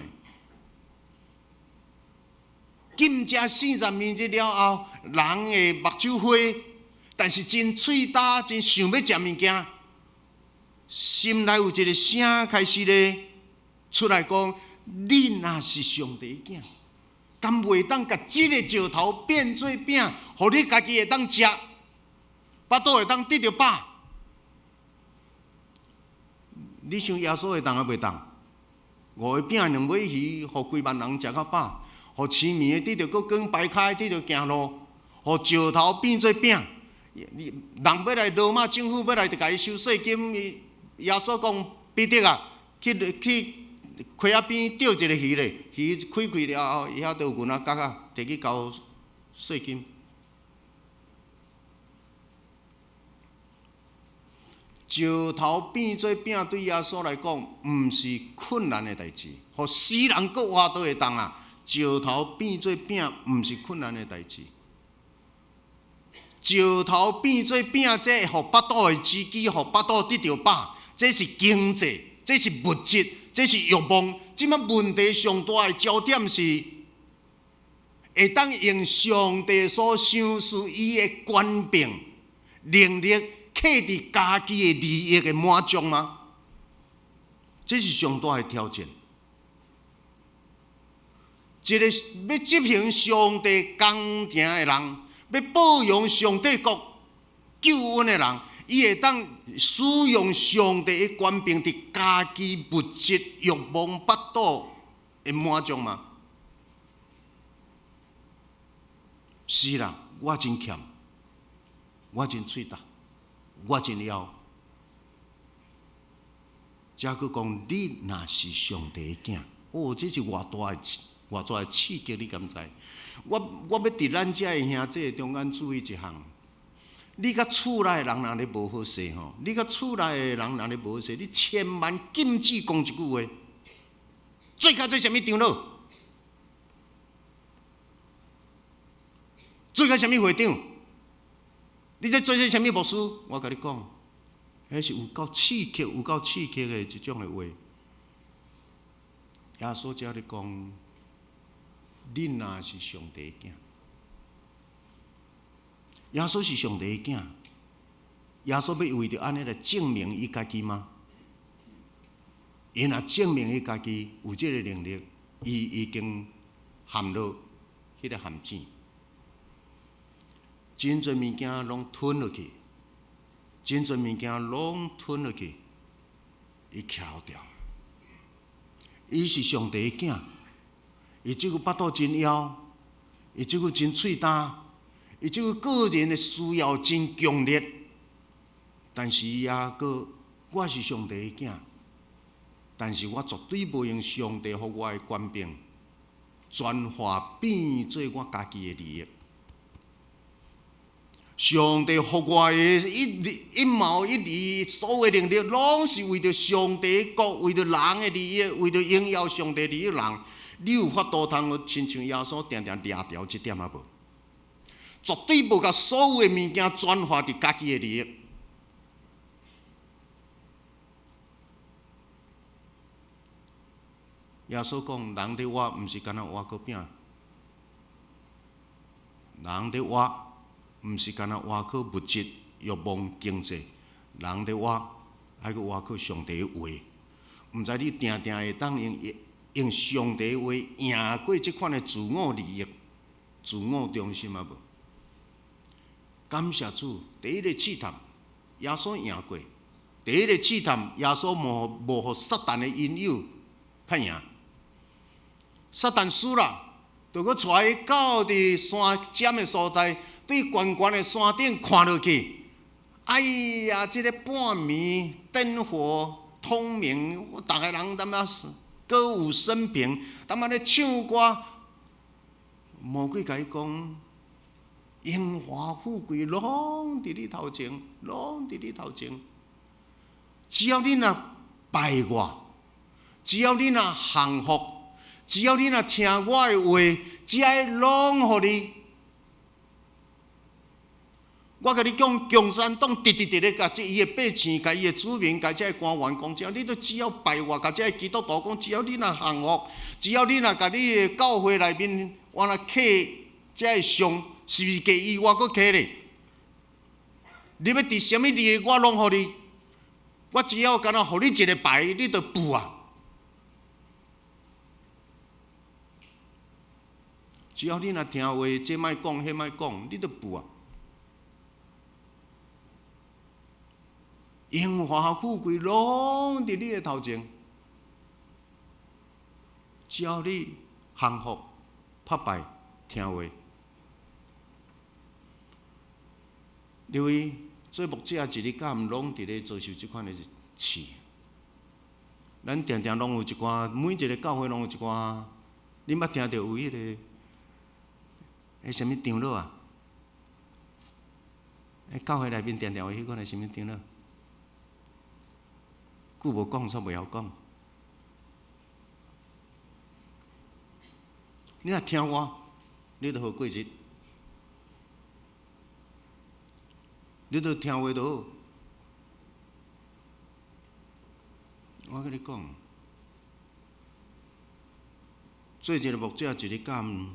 禁食40日了后，人的目睭花，但是真喙焦，真想要食物件，心内有一个声开始咧出来讲：你若是上帝的囝，敢袂当甲即个石头变做饼，互你家己会当食？巴肚会当得着饱，你想耶稣会当啊袂当？5个饼2尾鱼，互几万人食到饱，互痴迷的得着佫光摆开，得着行路，互石头变做饼。人要来罗马政府要来，就甲伊收税金。耶稣讲：彼得啊，去溪仔边钓一个鱼咧，鱼开了后，伊遐都有银仔角啊，摕去交税金。石头变做饼，对耶稣来讲，毋是困难的代志。互死人搁活都会当啊！石头变做饼，毋是困难的代志。石头变做饼，这会互巴肚的刺激，互巴肚得着饱。这是经济，这是物质，这是欲望。即摆问题上大的焦点是，会当用上帝所赏赐伊的权柄、能力。刻伫家己的利益的满足吗？这是上大的挑战。一个要执行上帝工程的人，要保养上帝国救恩的人，伊会当使用上帝的权柄伫家己物质欲望巴肚的满足吗？是啦，我真欠，我真喙焦，我真枵。才佫讲，你若是上帝的囝，哦，这是偌大的刺激，你敢知？我要伫咱遮的兄弟中间注意一项：你甲厝内的人若咧无好势吼，你甲厝内的人若咧无好势，你千万禁止讲一句话。做甲做啥物长老？做甲啥物会长？你在做些啥物牧师？我甲你讲，迄是有够刺激、有够刺激的一种的话。耶稣只咧讲，你若是上帝的囝，耶稣是上帝的囝，耶稣要为着安尼来证明伊家己吗？伊若证明伊家己有这个能力，伊已经陷入迄个陷阱。真侪物件拢吞落去，真侪物件拢吞落去，伊翘掉。伊是上帝的囝，伊即个巴肚真枵，伊即个真喙焦，伊即个个人的需要真强烈。但是伊也佫，我是上帝的囝，但是我绝对无用上帝予我的权柄，转化变做我家己的利益。上帝予我的一毛一厘，所有的能力，拢是为着上帝的国，为着人的利益，为着荣耀上帝利益人。你有法度通亲像耶稣定定掠掉这点啊无？绝对无甲所有的物件转化伫家己的利益。耶稣讲：人咧活，毋是干那活个饼；人咧活。毋是干那活靠物质、欲望、经济，人咧活，还佫活靠上帝的话。毋知你定定会当用上帝的话赢过即款的自我利益、自我中心啊无？感谢主，第一个试探，耶稣赢过；第一个试探，耶稣无互撒旦的引诱较赢。撒旦输啦，就佫带伊到伫山尖的所在。对悬悬的山顶看落去，哎呀，这个半暝灯火通明，逐个人他妈歌舞升平，他妈咧唱歌。魔鬼甲伊讲，荣华富贵拢伫你头前，拢伫你头前。只要你若拜我，只要你若降服，只要你若听我的话，这些拢互你。我甲你讲，共产党直咧甲伊的百姓、甲伊的子民、甲这官员讲，只你都只要拜我，甲这基督徒讲，只要你若降服，只要你若甲你的教会内面，我若刻这上，是毋是加伊我搁刻咧？你要伫什么利益，我拢互你。我只要干那互你一个牌，你就付啊。只要你若听话，这莫讲，迄莫讲，你就付啊。荣华富贵拢伫你的头前，只要你降服、拍拜、听话。因为做牧者一日到晚拢伫咧遭受即款的事，咱定定拢有一寡，每一个教会拢有一寡，你捌听到有迄个什么长老啊？教会内面定定有迄款的什么长老？久无讲，煞袂晓讲。你若听我，你就好过日。你就听话就好。我甲你讲，做一个牧者，一日到晚，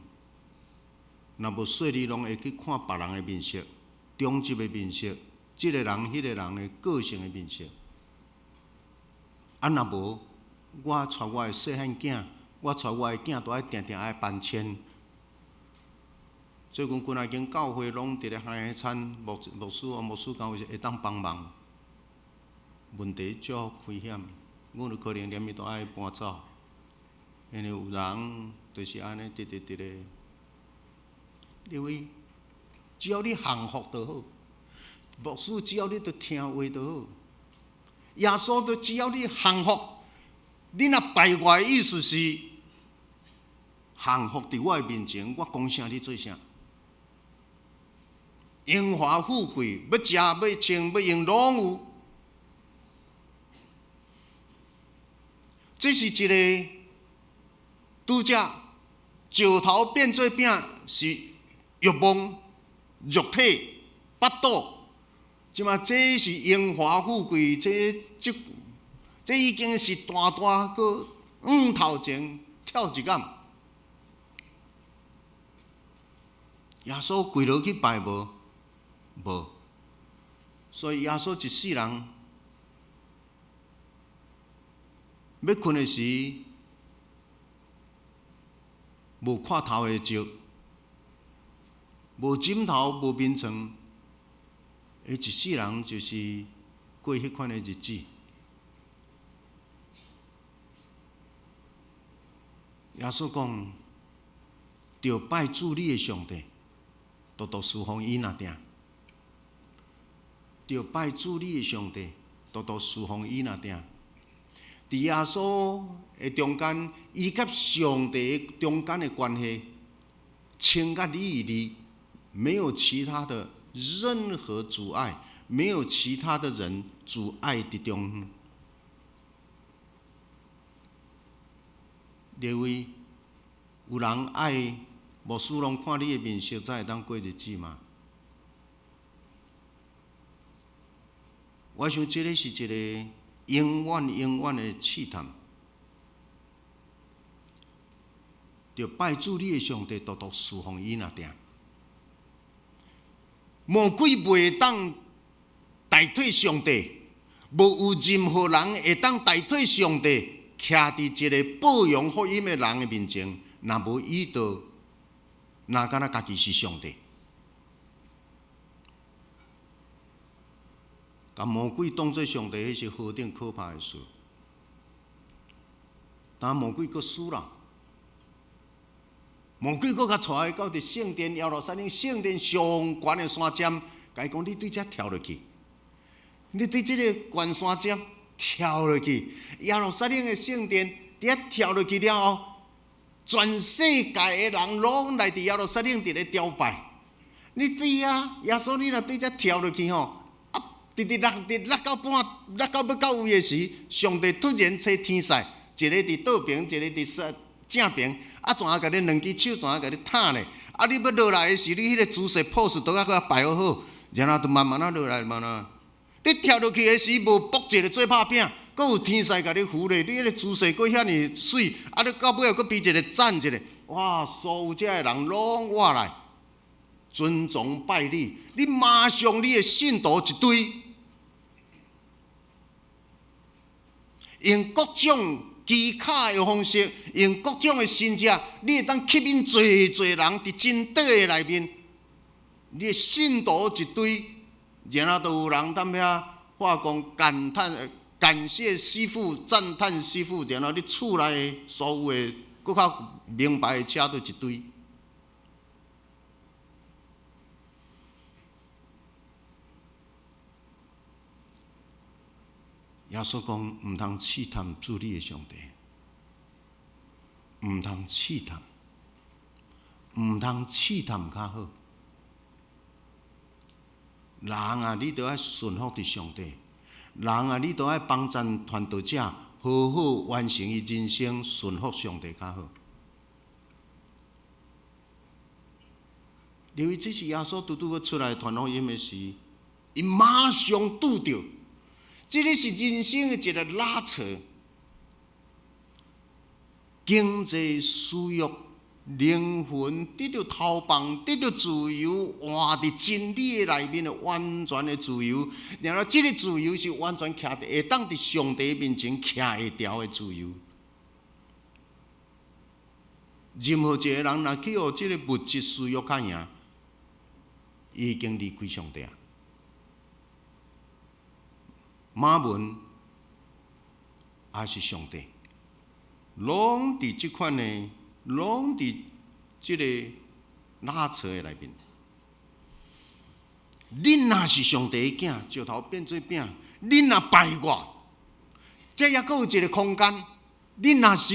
若无说你拢会去看别人的面色、中级的面色、即个人、迄个人的个性的面色。啊，若无，我带我的细汉囝，我带我的囝都爱定定爱搬迁。最近几间教会拢伫咧海产牧师教会会当帮忙，问题足危险，我就可能连伊都爱搬走，因为有人就是安尼直咧。因为只要你幸福就好，牧师只要你着听话就好，耶稣就只要你幸福，你若拜我的意思是幸福伫我的面前，我讲啥你做啥。荣华富贵，要食要穿要用拢有。这是一个拄则石头变做饼，是欲望、肉体、巴肚。即嘛，这是荣华富贵，这已经是大个头前跳一竿。耶稣跪落去拜无？无，所以耶稣一世人要困的时，无看头的石，无枕头，无眠床，伊一世人就是过迄款的日子。耶稣讲，着拜主你的上帝，多侍奉伊若定。着拜主你的上帝，多侍奉伊若定。伫耶稣的中间，伊甲上帝中间的关系，清甲利，没有其他的任何阻碍，没有其他的人阻碍伫中。因为有人爱牧师拢看你的面色，才会当过日子嘛。我想这个是一个永远的试探。着拜主你的上帝，多侍奉伊若定。魔鬼袂当代替上帝，无有任何人会当代替上帝，徛伫一个报扬福音的人的面前，若无伊就若敢若家己是上帝。把魔鬼当作上帝，迄是何等可怕的事！但魔鬼阁输了，魔鬼阁甲带到伫圣殿耶路撒冷圣殿上悬的山尖，甲伊讲：你对遮跳落去，你对这个悬山尖跳落去，耶路撒冷的圣殿，伫遐跳落去了后，全世界的人拢来伫耶路撒冷伫咧朝拜。你对啊，耶稣，你若对遮跳落去吼！直落到半，落到要到位的时，上帝突然找天使，一个伫倒边，一个伫正边，啊，怎啊甲你两只手，怎啊甲你摊咧？啊，你要落来的时，你迄个姿势 pose 都要甲摆好，然后就慢慢啊落来，慢慢。你跳落去的时，无卜一个做拍饼，阁有天使甲你扶咧，你迄个姿势阁遐尼水，啊，你到尾又阁比一个赞一个，哇！所有遮的人拢活来，尊崇拜你，你马上你的信徒一堆。用各种奇卡的方式，用各种的新者，你会当吸引侪人伫真底的内面，你的信徒一堆，然后就有人踮遐话讲感谢师父，赞叹师父，然后你厝内所有的搁较名牌的车都一堆。耶稣讲：毋通试探主你的上帝，毋通试探，毋通试探较好。人啊，你都要顺服伫上帝；人啊，你都要帮助传道者好好完成伊人生，顺服上帝较好。因为这是耶稣拄要出来传福音的时，伊马上拄着。这个是人生的一个拉扯，经济需要灵魂得到投放，得到自由，活伫真理的内面的完全的自由。然后，这个自由是完全徛会当伫上帝面前徛会牢的自由。任何一个人若去互这个物质私欲较赢，已经离开上帝啊！马文也是上帝，拢伫即款的，拢伫即个拉扯的内面。恁若是上帝的囝，石头变做饼；恁若拜我，这也阁有一个空间。恁若是，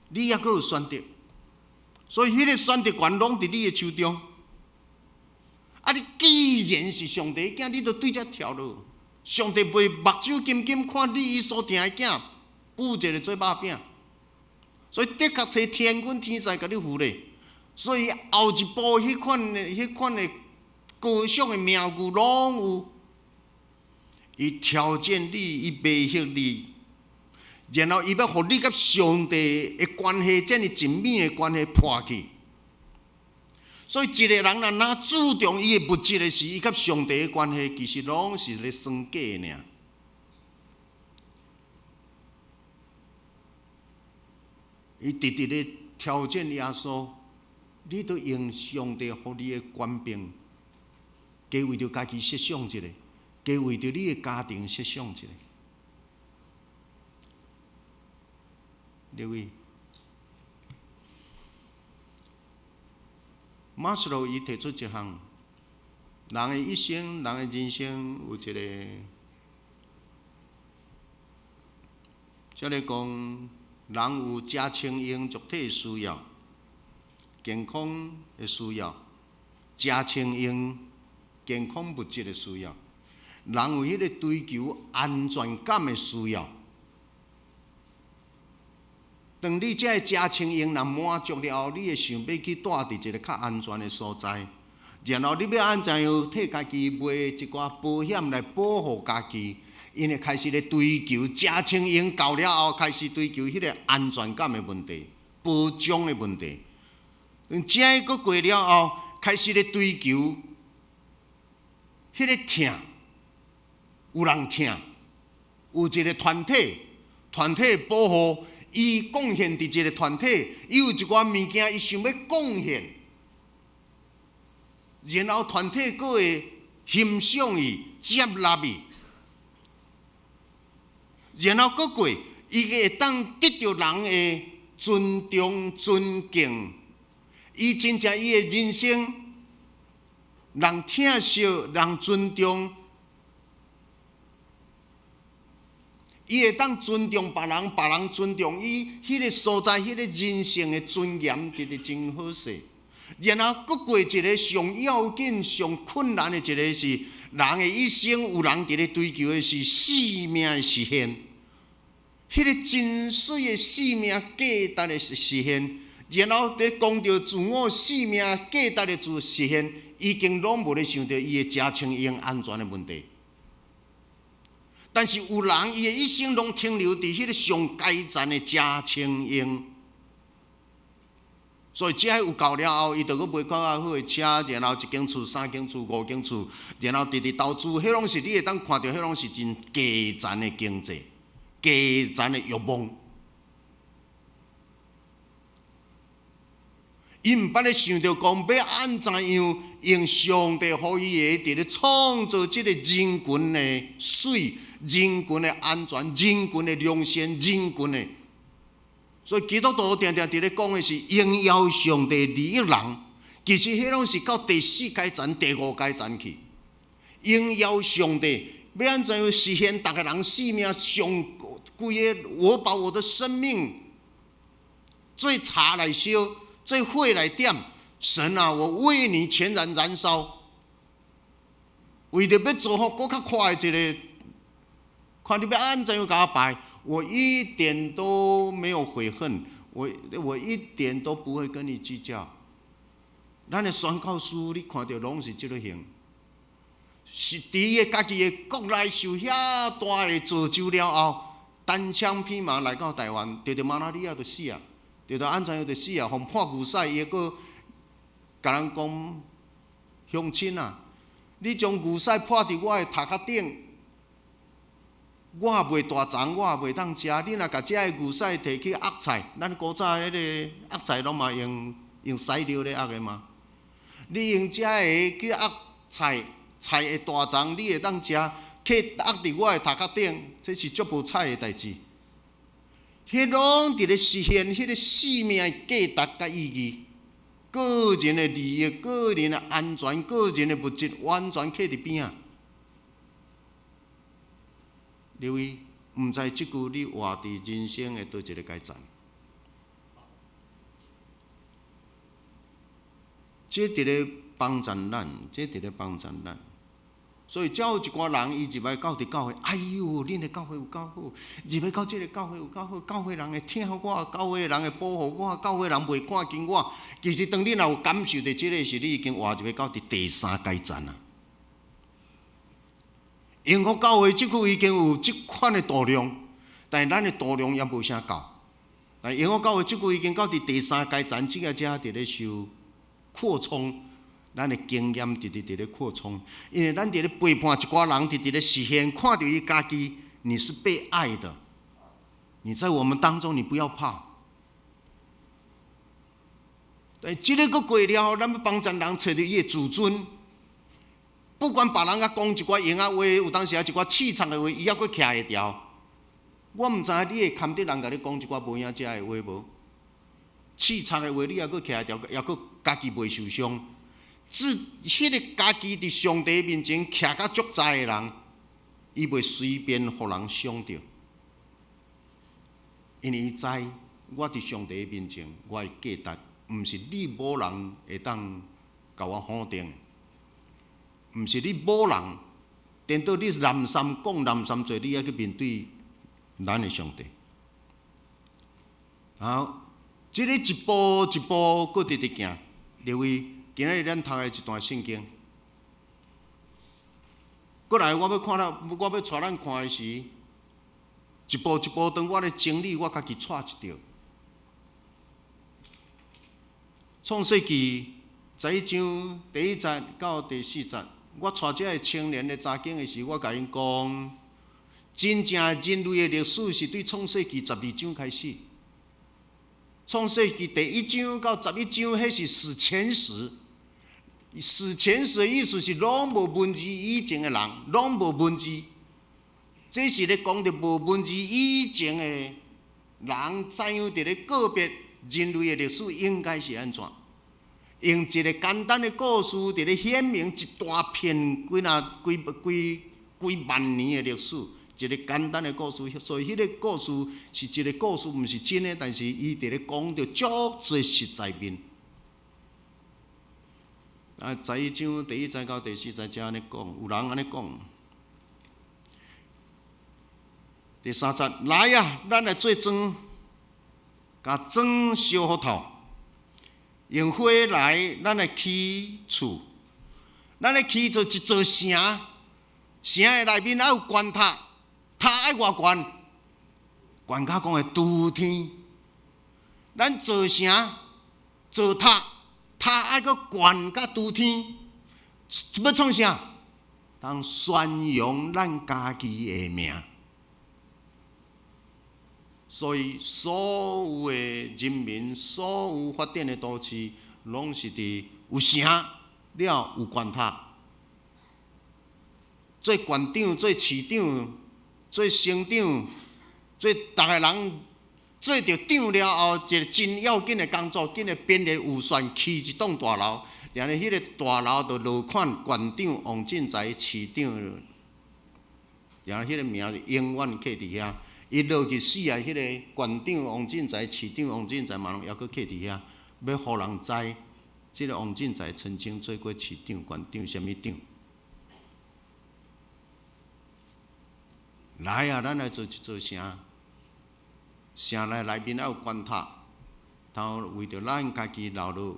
你也阁有选择。所以，迄个选择权拢伫你的手中。啊！你既然是上帝的囝，你就对遮跳落。上帝袂目睭金金看你伊所定的囝，补一个做肉饼。所以的确找天君天使甲你扶咧。所以后一步迄款的高尚的名句拢有，伊挑战你，伊威胁你，然后伊要互你甲上帝的关系，这么紧密的关系破去。所以，一个人若注重伊的物质的时，伊甲上帝的关系其实拢是咧算计的尔。伊直直咧挑战耶稣，你都用上帝互你的官兵，加为着家己设想一下，加为着你的家庭设想一下。各位。马斯洛伊提出一项，人的一生、人的人生有一个，即个讲，人有家清营肉体的需要、健康的需要、家清营健康物质的需要，人有迄个追求安全感的需要。当你这家清营若满足了后，你会想要去住伫一个较安全的所在，然后你要安怎样替家己买一寡保险来保护家己，因为开始咧追求家清营到了后，开始追求迄个安全感的问题、保障的问题。这个过了后，开始咧追求迄个疼，有人疼，有一个团体保护。伊贡献伫一个团体，伊有一寡物件，伊想要贡献，然后团体佫会欣赏伊、接纳伊，然后佫过，伊会当得到人的尊重、尊敬，伊真正伊的人生，人疼惜、人尊重。伊会当尊重别人，别人尊重伊，迄个所在，迄个人性的尊严，直直真好势。然后佫过一个上要紧、上困难的一个是，人的一生有人伫咧追求的是生命的实现，迄个真水的生命价值的实现。然后咧讲到自我生命价值的实现，已经拢无咧想到伊的家清营安全的问题。但是有人，伊的一生拢停留伫迄个上阶层的家清营，所以这有够了后，伊就阁买较好的车，然后一间厝、三间厝、五间厝，然后直直投资，迄拢是你会当看到，迄拢是真低层的经济、低层的欲望。伊毋捌咧想着讲要安怎样用上帝互伊的伫咧创造即个人群的水。人群的安全，人群的良善，人群的，所以基督徒常常伫咧讲的是荣耀上帝利益人，其实迄拢是到第四阶层、第五阶层去。荣耀上帝要安怎样实现逐个人生命上规个？我把我的生命做茶来烧，做火来点。神啊，我为你全然燃烧，为着要做好更较快的一个。看你要安怎样甲我摆，我一点都没有悔恨，我一点都不会跟你计较。咱的宣教师，你看到拢是即个型，是伫伊家己的国内受遐大的造就了后，单枪匹马来到台湾，直直马拉利亚就死啊！就安怎样就死啊！互破牛屎，伊个甲人讲乡亲啊，你将牛屎破伫我的头壳顶，我也袂大肠，我也袂当食。你若甲遮个牛屎摕去压菜，咱古早迄个压菜拢嘛用屎尿咧压的嘛。你用遮个去压菜，菜的大肠你会当食，去压伫我的头壳顶，这是足无彩的代志。迄拢伫咧实现迄个生命的价值甲意义，个人的利益、个人的安全、个人的物质，完全摕伫边啊。刘毅，毋知即句你活伫人生的倒一个阶段？这伫咧帮助咱，这伫咧帮助咱。所以，才有一寡人伊入来到伫教会，哎呦，恁的教会有够好，入来到即个教会有够好，教会人会听我，教会人会保护我，教会人袂赶紧我。其实，当你若有感受到即个时，你已经活入来到伫第3阶段啊。永福教会即句已经有即款的度量，但是咱的度量也无啥够。但永福教会即句已经到伫第3阶段，即个只伫咧受扩充。咱的经验直咧扩充，因为咱伫咧陪伴一寡人，直咧实现，看到伊家己，你是被爱的，你在我们当中，你不要怕。但即个过了，咱要帮助人找到伊的自尊。不管别人甲讲一寡闲话，有当时啊一寡刺激的话，伊还佫徛会牢。我毋知影你会堪得人甲你讲一寡无影遮的话无？刺激的话，你还佫徛会牢，还佫家己袂受伤。迄个家己伫上帝面前徛甲足在的人，伊袂随便互人伤着，因为伊知我伫上帝面前，我的价值，毋是你某人会当甲我否定，毋是你某人，颠倒你南山讲南山做，你还去面对咱的上帝。好，即个一步一步佫直直行，入去。今仔日咱读的一段圣经，过来我要带咱看的是一步一步，当我咧整理我家己带一条。创世纪11章第1节到第4节，我带这个青年的查经的时，我甲因讲，真正人类的历史是对创世纪12章开始。创世纪第1章到11章，迄是史前时。史前时的意思是拢无文字以前的人，拢无文字。这是咧讲着无文字以前的人，怎样伫咧个别人类的历史应该是安怎？用一个简单的故事，伫咧显明一大片几万年的历史，一个简单的故事。所以，迄个故事是一个故事，毋是真的，但是伊伫咧讲着足侪实在面。11章第1节到第4节才安尼讲，有人安尼讲。第3节，来啊，咱来做庄，甲庄烧好透，用火来，咱来起厝，咱来起做一座城，城的内面还有关塔，塔爱偌悬，悬甲讲会拄天。咱做城，做塔。他爱阁悬甲拄天，要创啥？当宣扬咱家己的名。所以，所有的人民，所有发展的都市，拢是伫有城了有悬塔。做县长、做市长、做省长、做逐个人。做着长了后，一个真要紧的工作，紧的编列预算起一栋大楼，然后迄个大楼就落款县长王进财、市长，然后迄个名就永远刻伫遐。伊落去死啊！迄个县长王进财、市长王进财嘛，拢还佫刻伫遐，要互人知，即个王进财曾经做过市长、县长、啥物长。来啊，咱来做一座城。城内面还有关塔，然后为着咱家己留落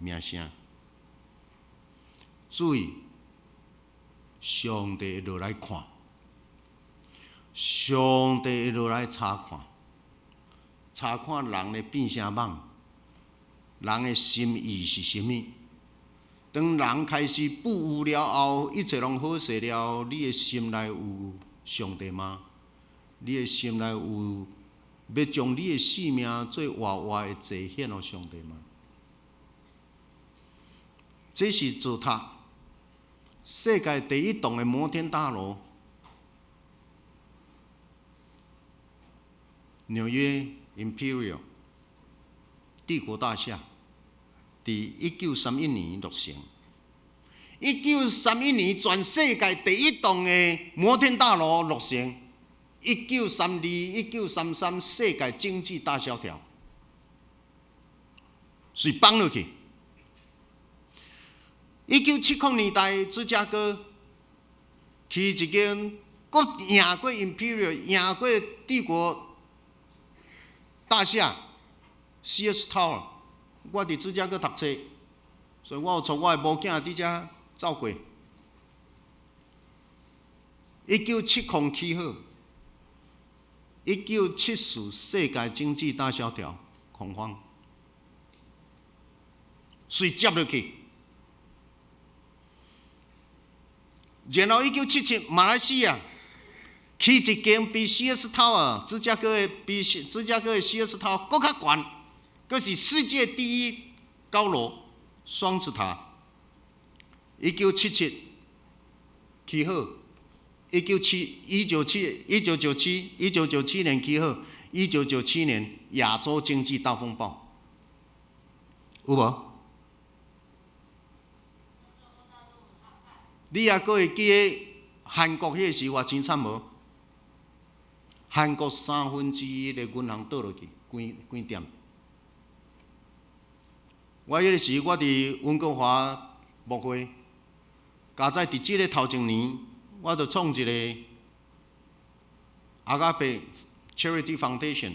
名声。注意，上帝会落来看，上帝会落来查查看人的变啥梦，人的心意是啥物。当人开始不有了后，一切拢好势了，你的心内有上帝吗？你的心内有要将你的性命做活活的祭献予上帝吗？这是造塔世界第一栋的摩天大楼，纽约 Imperial 帝国大厦，在1931年落成。1931年，全世界第一栋的摩天大楼落成。1932、1933，世界经济大萧条，所以放落去。1970年代，芝加哥去一间，佫赢过 Imperial， 赢过帝国大厦 Sears Tower。我伫芝加哥读册，所以我有带我的某囝伫遮走过。1970起好，1974世界经济大萧条恐慌，遂接落去。然后1977马来西亚起一间比 Sears Tower 芝加哥的 Sears Tower 更较悬，佫是世界第一高楼双子塔。1977起好，1997年起好，1997年亚洲经济大风暴，有无？你还佫会记得韩国迄时偌钱惨无？韩国1/3的银行倒落去，关店。我迄个时我伫温哥华牧会，加在伫即个头前年，我就创一个阿加贝 Charity Foundation，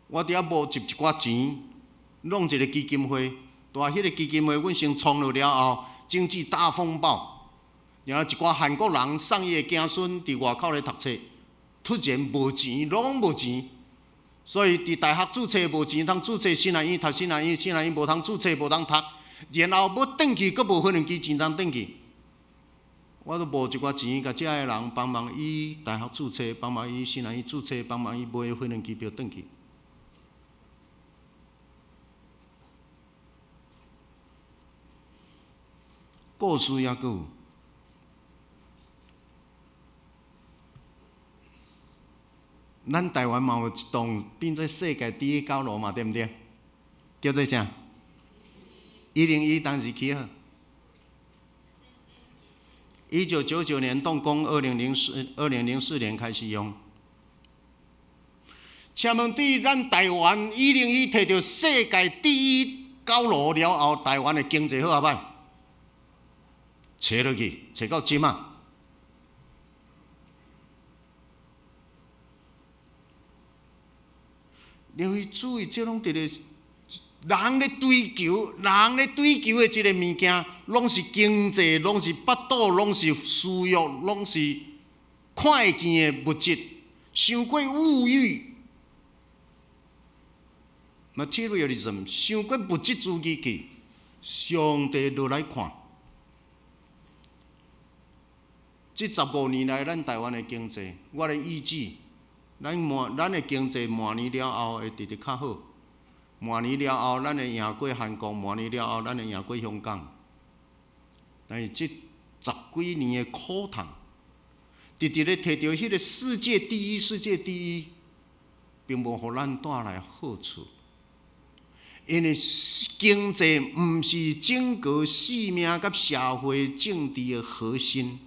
我伫遐募集一寡钱，弄一个基金会。大迄个基金会，阮先创了了后，经济大风暴，然后一寡韩国人送伊的子孙伫外口咧读册，突然无钱，拢无钱，所以伫大学注册无钱，通注册新南医读新南医无通注册无通读，然后要转去，佫无飞机钱通转去。我都募一寡钱，甲遮个人帮忙伊大学注册，帮忙伊新南医注册，帮忙伊买飞机票转去。故事还佫有，咱台湾嘛有一栋变做世界第一高楼嘛，对毋对？叫做啥？101当时起好，1999年动工，2004年开始用。请问，对咱台湾101摕到世界第一高楼了后，台湾的经济好啊歹？找落去，找到即仔。你会注意，这拢伫咧人咧追求的一个物件，拢是经济，拢是腹肚，拢是私欲，拢是看会见的物质，伤过物欲 （materialism）， 伤过物质主义去，上帝落来看。这15年来，咱台湾的经济，我咧预计，咱的经济明年了后会直直较好。明年了后，咱会赢过韩国；明年了后，咱会赢过香港。但是这10几年的苦痛，直直咧摕到迄个世界第一，并无互咱带来好处。因为经济毋是整个生命甲社会政治的核心。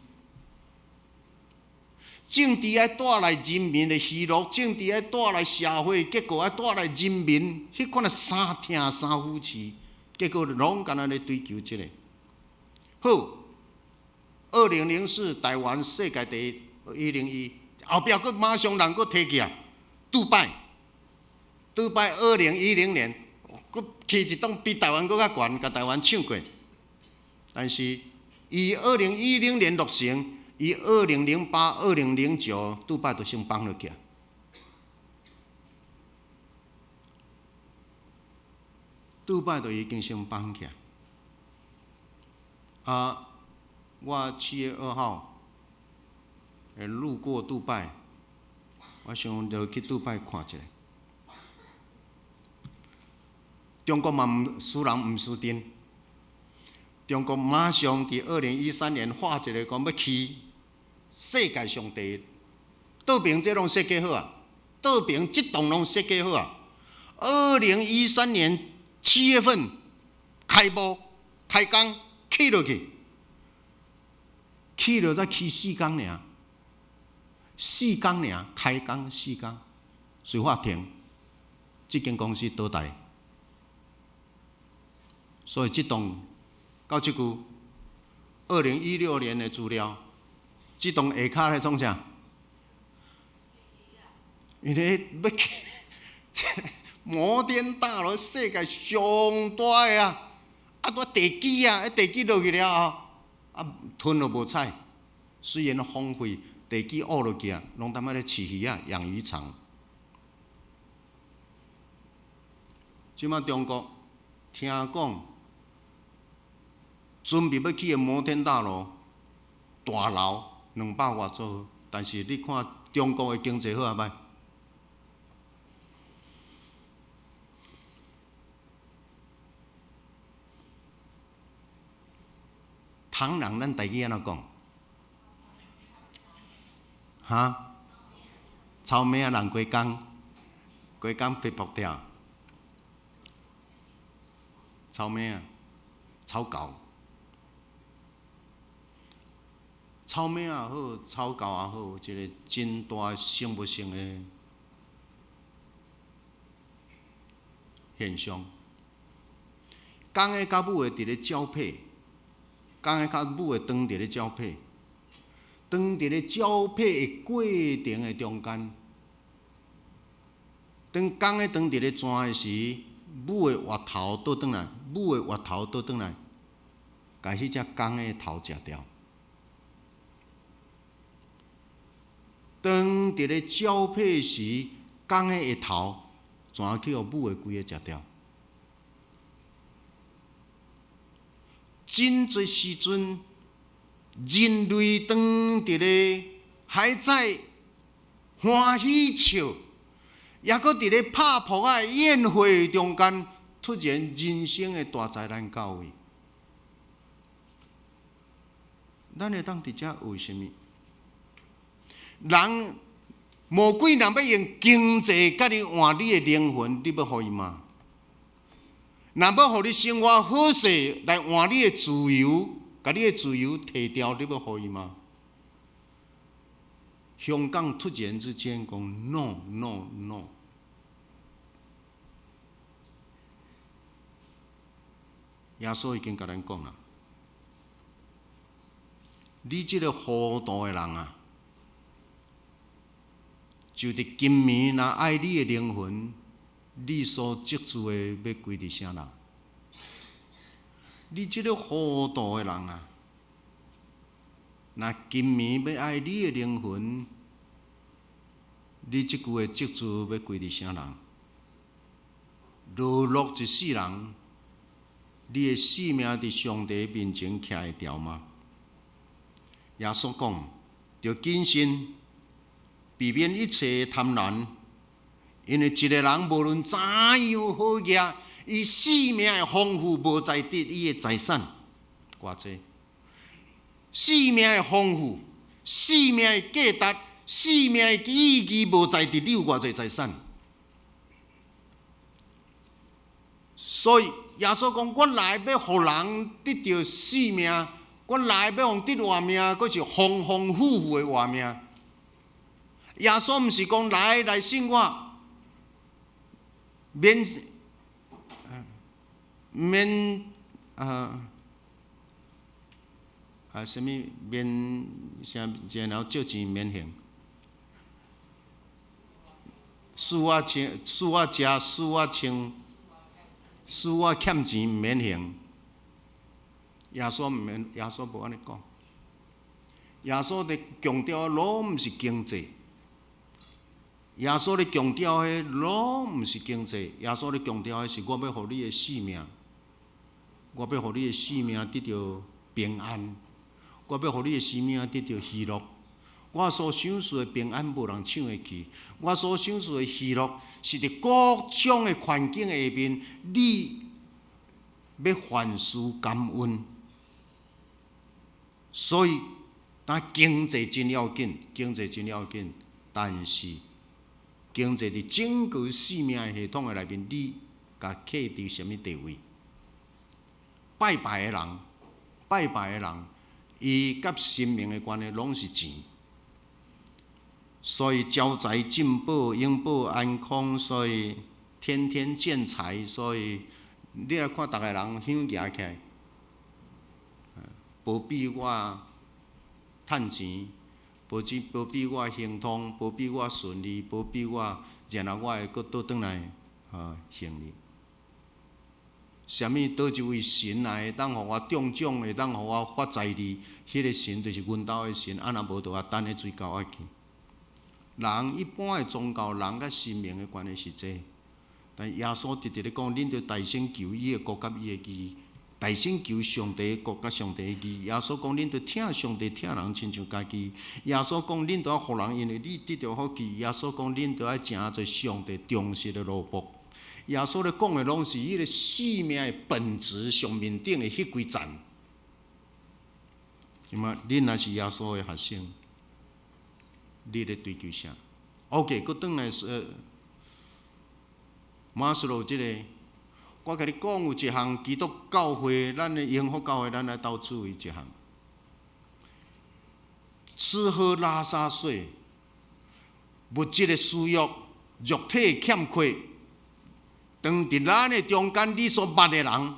政治爱带来人民的喜乐，政治爱带来社会结果，爱带来人民迄款的三听三扶持，结果拢干那咧追求即个。好，2004台湾世界第一101，后壁佫马上人佫摕起来，杜拜2010年佫起一栋比台湾佫较悬，甲台湾抢过，但是伊2010年落成。伊2008、2009，杜拜就先放落去。杜拜就已经先绑起来。我7月2号会路过杜拜，我想就去杜拜看一下。中国嘛，输人毋输阵。中国马上伫2013年画一个讲要去世界上第一，倒边这拢设计好啊，倒边这栋拢设计好啊。2013年7月份开幕开工起落去，起落才起4天尔，4天尔开工4天，随法停，这间公司倒台。所以这栋到即句，2016年的资料，这栋下骹咧创啥？因为要起摩天大楼世界上大个啊，拄地基啊，地基落去了后，吞了无采。虽然荒废，地基挖落去啊，拢踮咧饲鱼啊，养鱼场。即摆中国听讲，准备要起个摩天大楼大楼200外座，但是你看中国的经济好啊歹？唐人咱台语安怎讲？哈？草莓啊，人鸡公，鸡公被剥掉。草莓啊，草狗。草莓也好，草狗也好，一个真大生物性的现象。公的甲母的伫咧交配。公的甲母的当伫咧交配，当伫咧交配的过程的中间，当公的当伫咧转的时，母的滑头倒转来，母的滑头倒转来，甲迄只公的头食掉。当伫咧交配时，公的头转去互母的规个食掉。真侪时阵，人类当伫咧还在欢喜笑，也搁伫咧拍扑仔宴会中间，突然人生的大灾难到位。咱会当伫遮为什么？人魔鬼若要用经济甲你换你的灵魂，你要互伊吗？若要互你生活好势来换你的自由，甲你的自由摕掉，你要互伊吗？香港突然之间讲 no no no， 耶稣已经甲咱讲啦，你这个糊涂的人啊，就伫今暝若爱你的灵魂。你所积聚的要归伫啥人？你这个糊涂的人啊！若今暝要爱你的灵魂，你即句的积聚要归伫啥人？落一世人，你的性命伫上帝面前徛会牢吗？耶稣讲，要谨慎，避免一切贪婪。因为一个人无论怎样好业，伊性命的丰富无在得伊的财产偌济。性命的丰富、性命的价值、性命的意义无在得你有偌济财产。所以耶稣讲：“我来要互人得到性命，我来要互得活命，佫是丰丰富富的活命。”耶稣毋是讲来信我。免什么免啥？然后借钱免还，输我请，输我食，输我穿，输我欠钱免还。耶稣毋免，耶稣无安尼讲。耶稣咧强调拢毋是经济。耶稣咧强调的拢毋是经济，耶稣咧强调的是我要互你的性命，我要互你的性命得到平安，我要互你的生命得到喜乐。我所享受的平安无人抢会去，我所享受的喜乐是伫各种的环境下面，你要凡事感恩。所以，但经济真要紧，经济真要紧，但是经济伫整个生命的系统的内面，你甲克伫什么地位？拜拜的人，拜拜的人，伊甲生命的关系拢是钱。所以招财进宝、永保安康，所以天天见财，所以你来看，逐个人享夹起来，无比我趁钱，无比我行通，无比我顺利，无比我然后我会搁倒转来行利。什么倒一位神会当互我中奖，会当互我发财利？迄个神就是阮兜的神，若无就等咧水沟仔去。人一般的宗教，人甲生命的关系是这，但耶稣直直咧讲，恁着大声求伊的国甲伊的义，大声求上帝的国甲上帝的义。耶稣讲，恁着听上帝，听人亲像家己。耶稣讲，恁着要互人，因为你得到福气。耶稣讲，恁着要诚做上帝忠实的奴仆。耶稣咧讲的拢是迄个生命的本质上面顶的迄几层。是嘛？恁若是耶稣的学生，你咧追求啥 ？OK， 佫转来马斯洛即个，我甲你讲有一项基督教会，咱的永福教会，咱来斗注意一项：吃喝拉撒睡，物质的需要，肉体欠缺。当伫咱的中间，你所捌的人，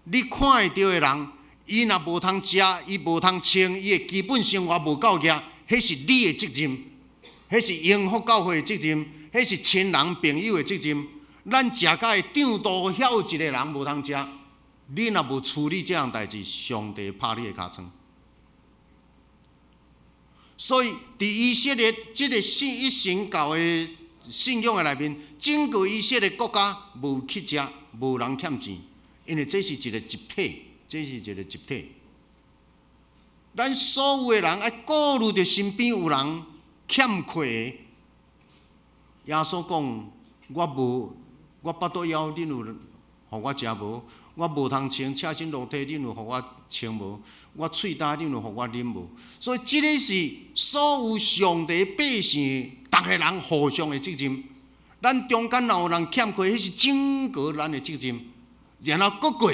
你看会到的人，伊若无通食，伊无通穿，伊的基本生活无够额，迄是你的责任，迄是永福教会的责任，迄是亲人朋友的责任。咱食甲会长度晓一个人无通食，你若无处理这样代志，上帝拍你的尻川。所以，伫以色列即个一神教的信仰的内面，整个以色列国家无去食，无人欠钱，因为这是一个集体，这是一个集体。咱所有的人爱顾虑着身边有人欠缺的。耶稣讲：我巴肚枵，恁有互我食无？我无通穿赤身裸体，恁有互我穿无？我喙焦，恁有互我啉无？所以，这个是所有上帝百姓，逐个人互相的责任。咱中间若有人欠缺，迄是整个咱的责任。然后搁过，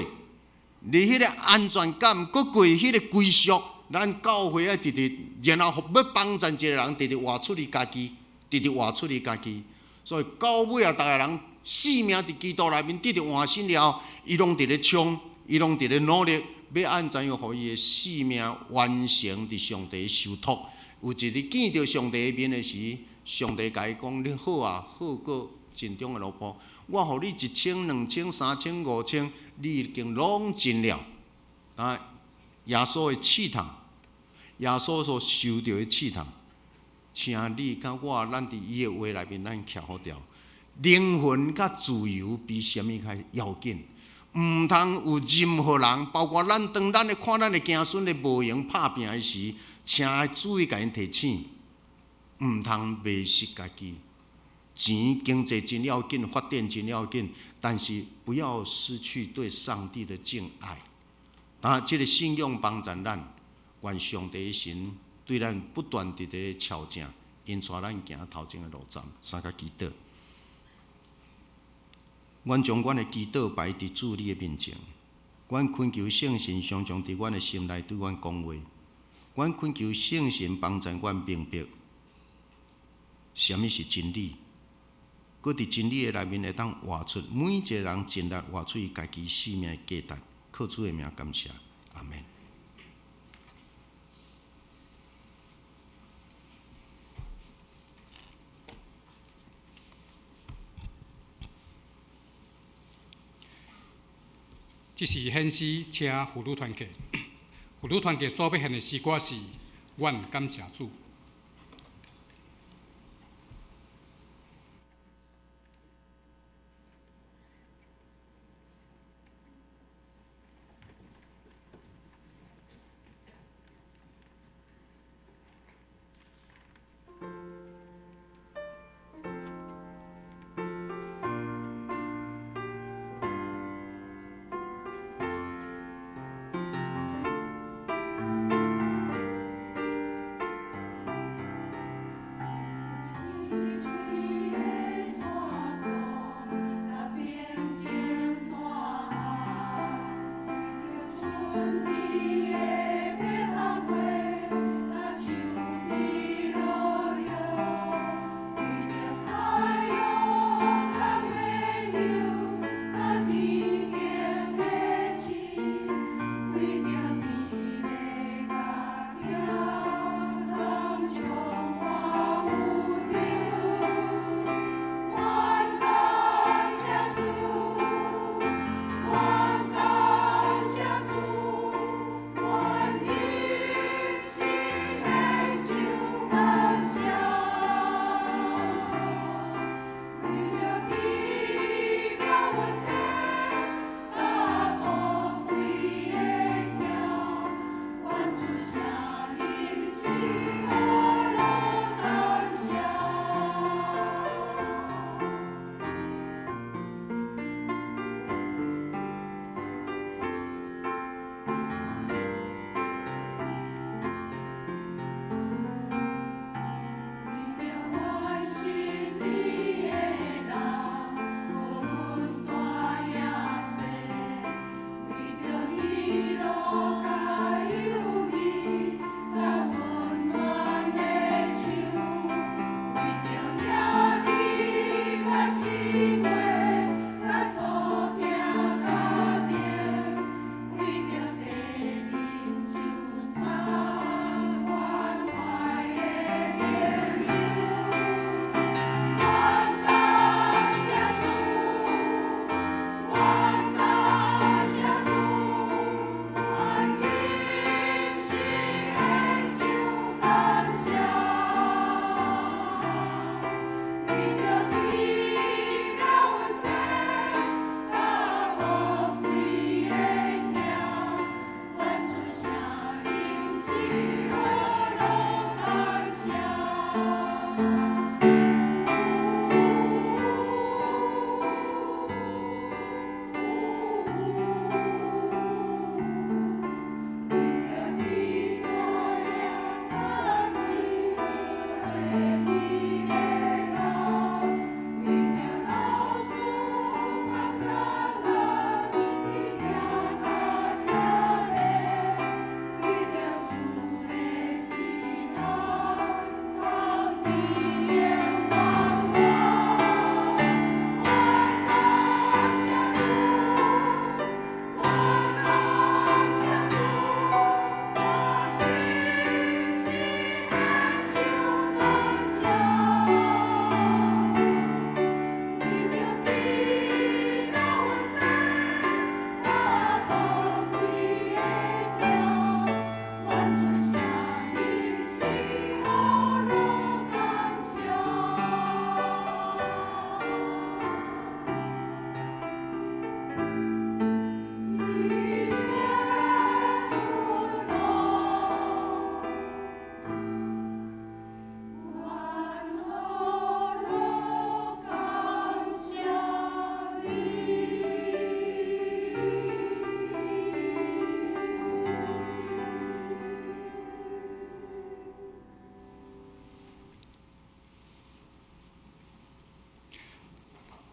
你迄个安全感，搁过迄个归属，咱教会要直直，然后要帮助一个人，直直活出你家己，直直活出你家己。所以到尾啊，逐个人生命伫基督内面得到完成了后，伊拢伫咧冲，伊拢伫咧努力，要按怎样互伊的生命完成伫上帝受托。有一日见到上帝面的时，上帝甲伊讲：你好啊，好过尽忠的奴仆，我互你1000、2000、3000、5000，你已经拢尽了。啊，耶稣的试探，耶稣所受到的试探。请你甲我，咱伫伊的话内面，咱徛好调。灵魂甲自由比什么较要紧？毋通有任何人，包括咱当咱咧看咱的子孙咧无闲拍拼的时，请注意甲因提醒，毋通迷失家己。钱经济真要紧，发展真要紧，但是不要失去对上帝的敬爱。这个信仰帮助咱，愿上帝的神对咱不断地咧敲正，引带咱行头前的路站。三个祈祷，阮将阮的祈祷摆伫主你的面前，阮恳求圣神常常伫阮的心内对阮讲话，阮恳求圣神帮助阮明白什么是真理，搁伫真理的内面会当活出每一个人尽力活出伊家己生命的价值。靠主的名感谢，阿们。这是献诗，请妇女团契。妇女团契所要献的诗歌是《愿感谢主》。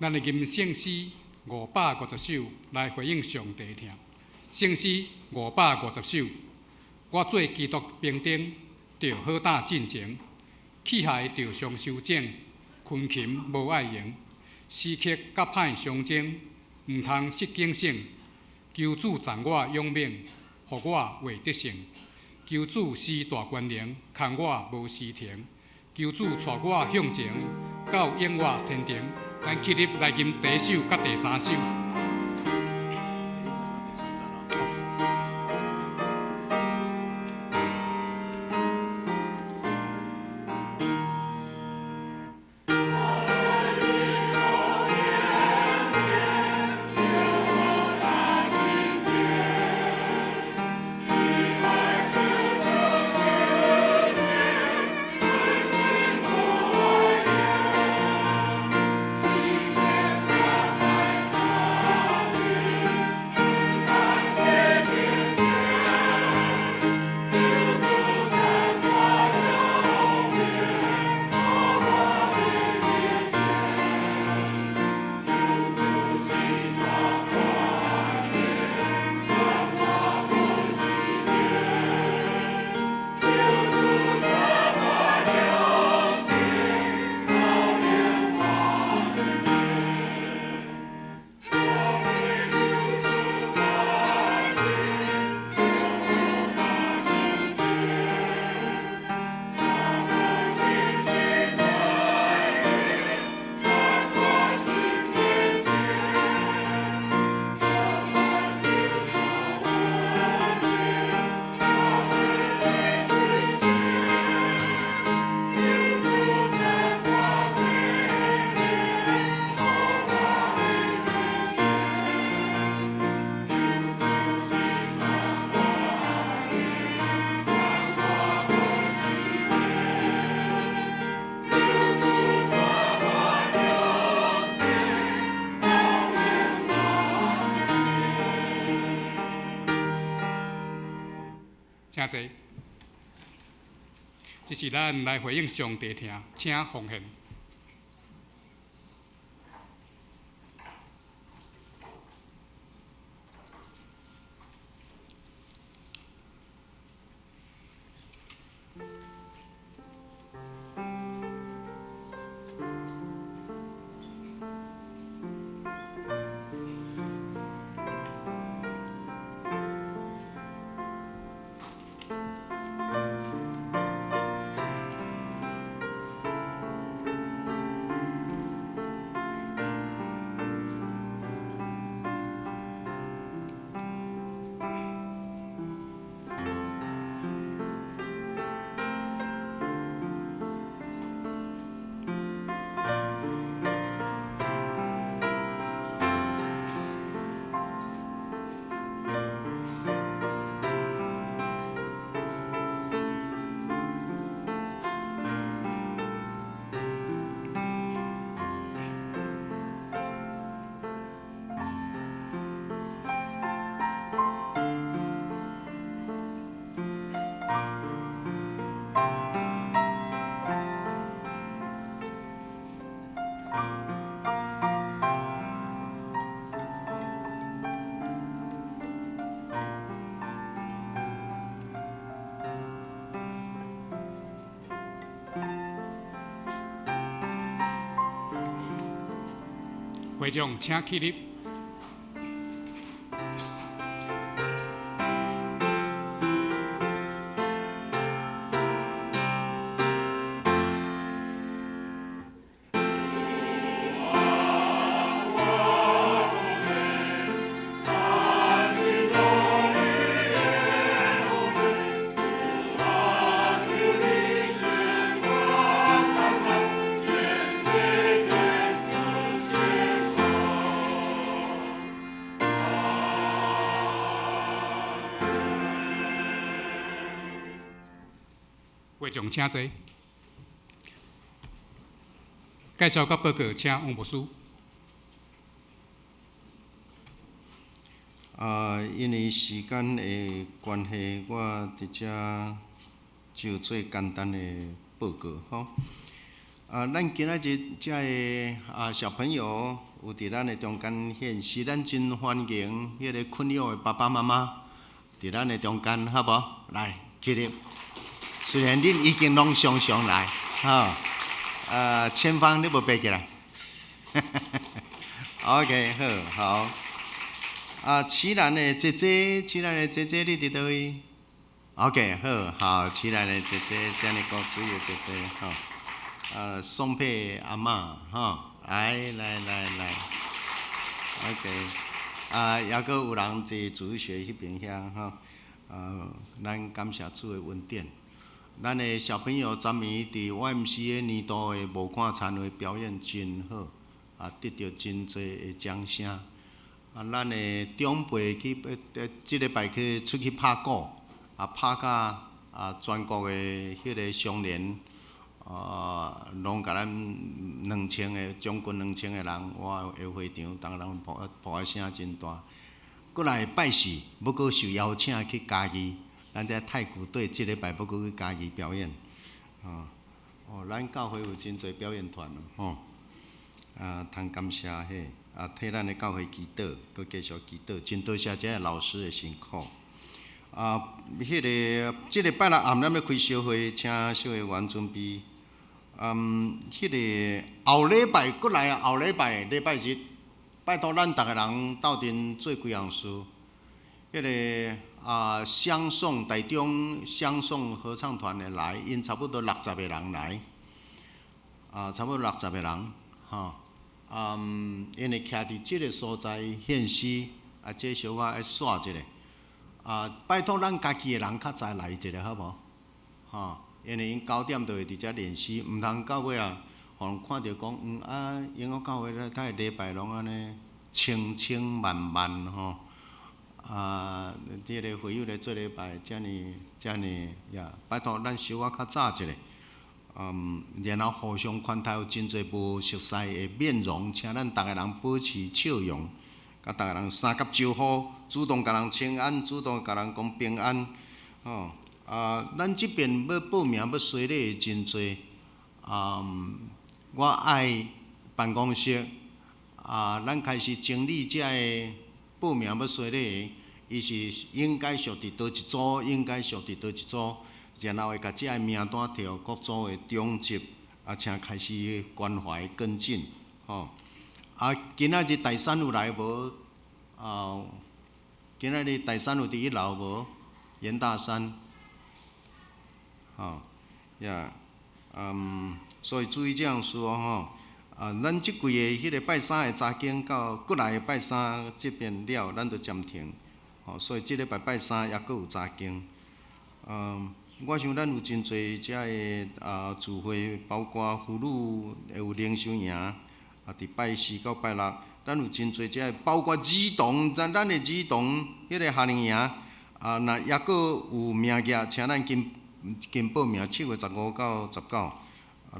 咱会吟圣诗550首来回应上帝听。圣诗550首，我做基督兵丁，着好打进前；气械着常修整，群禽无爱赢。时刻甲歹相争，毋通失警醒。求主赞我勇猛，互我获得胜。求主施大权能，空我无时停。求主带我向前，到永我天庭。咱起立来吟第一首甲第三首。请坐，这是咱来回应上帝听，请奉献。会众请起立。会众请坐。介绍甲报告，请王牧师。因为时间的关系，我伫遮就做简单的报告吼。咱今仔日遮个小朋友有伫咱的中间献诗，咱真欢迎迄个困扰的爸爸妈妈伫咱的中间，好无？来，起立。虽然恁已经拢常常来，前方你无爬起来。OK， 好。启兰的姐姐，启兰的姐姐，你伫倒位 ？OK， 好，启兰的姐姐，遮尔高水的姐姐，宋佩阿嬷，来，OK， 抑阁有人坐主学迄边遐，咱感谢主的恩典。咱的小朋友昨暝伫 YMCA 年度的无看残会表演真好，得到真侪的掌声。咱的长辈去即礼拜去出去拍鼓，拍甲全国的迄个商联，拢甲咱2000个将近2000个人，我的会场，当然抱的声真大。过来拜四，要阁受邀请去嘉义。咱这太古队即礼拜要阁去嘉义表演，咱教会有真侪表演团通感谢替咱的教会祈祷，阁继续祈祷，真多谢遮个老师的辛苦。迄个即礼拜六暗咱要开小会，请小会员准备。迄个后礼拜阁来后礼拜礼拜日，拜托咱逐个人斗阵做几样事。迄个相送台中相送合唱团的来，因差不多60个人来，差不多60个人，因会徛伫即个所在献诗，这小可爱刷一下，拜托咱家己的人较早来一下，好无？因为因9点就会伫遮练习，毋通到尾互人看到讲，因我教会咧，甲礼拜拢安尼清清慢慢这个会友咧做礼拜，遮尔呀，拜托咱小可较早一下。然后互相款待有真侪无熟悉的面容，请咱逐个人保持笑容，甲逐个人三甲招呼，主动甲人请安，主动甲人讲平安。咱即边要报名要洗礼的真侪，我爱办公室，咱开始整理遮个报名要洗礼的，伊是应该属伫倒一组，应该属伫倒一组。然后会甲遮个名单摕各组的长级，请开始关怀跟进，今仔日第三有来无？今仔日第三有伫1楼无？严大山，所以注意这样说咱即季的迄个拜三的查经到过来的拜三这边了，咱就暂停，所以即礼拜拜三也阁有查经，我想咱有真侪遮个聚会，包括妇女有灵修营，伫拜四到拜六，咱有真侪遮个，包括儿童，咱的儿童迄个夏令营，若也阁有名额，请咱紧报名，7月15到19，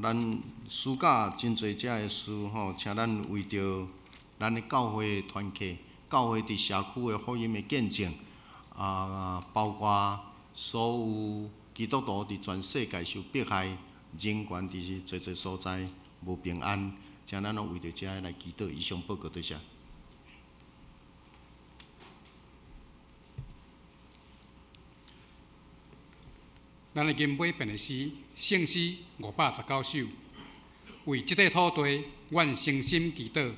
咱暑假真侪遮个事请咱为着咱的教会的团契，教会伫社区的福音的见证，包括所有基督徒伫全世界受迫害，人权伫侪所在无平安，请咱拢为着遮来祈祷。以上报告，多谢。咱的经尾篇的诗，圣诗519首，为即块土地，愿诚心祈祷；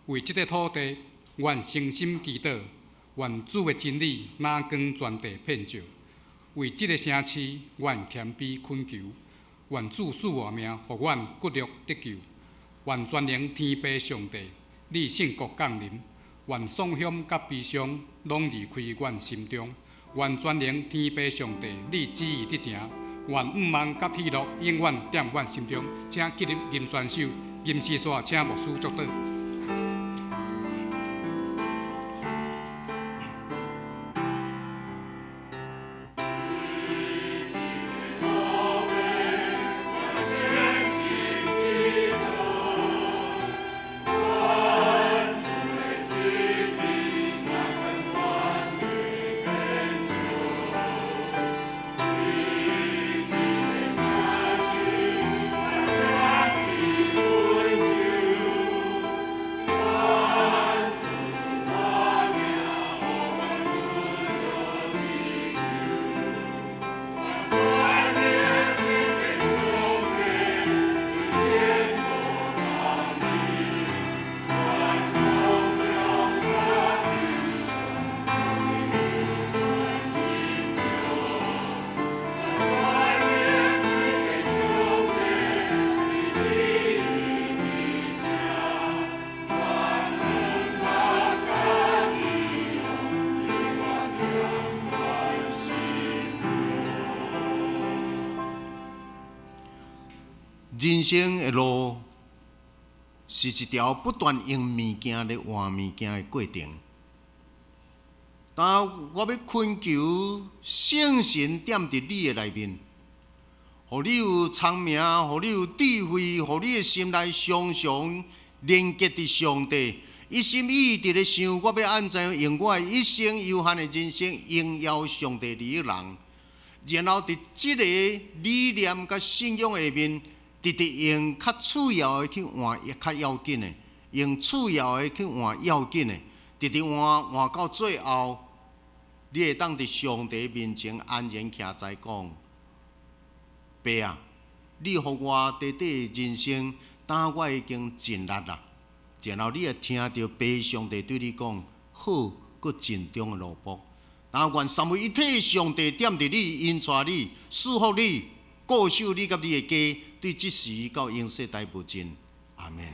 为即块土地，愿诚心祈祷。愿主的真理哪光全地遍照。为即个城市，愿谦卑恳求；愿主赐活命，互阮骨肉得救。愿全能天父上帝，你圣国降临。愿丧险甲悲伤拢离开阮心中。愿全能天父上帝，你旨意得成。愿毋望甲喜乐永远踮阮心中。请记入吟全首，吟诗煞，请牧师祝祷。人生的路是一条不断用物件来换物件的过程。当我要恳求圣神踮伫你的内面，互你有聪明，互你有智慧，互你的心内常常连接伫上帝，一心一意地想我要安怎用我的一生有限的人生荣耀上帝你的人，然后伫即个理念甲信仰下面，直直用较次要的去换较要紧的，用次要的去换要紧的，直直换到最后，你会当伫上帝面前安然徛在讲：爸啊，你予我短短的人生，但我已经尽力啦。然后你会听到爸上帝对你讲：好，搁尽忠的奴仆。但愿三位一体上帝踮伫你，因带你，祝福你，固守你甲你的家，对即时到永世代不尽。阿门。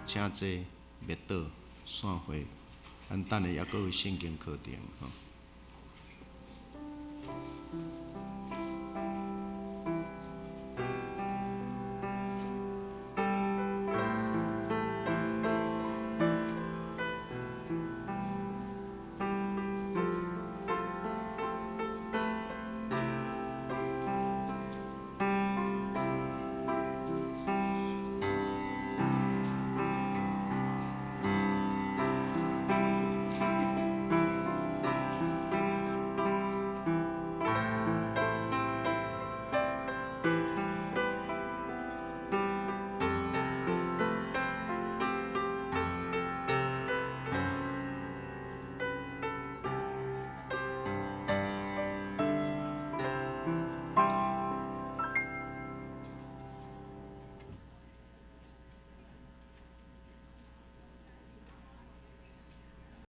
请坐，灭倒，散会。咱等下还阁有圣经课程吼。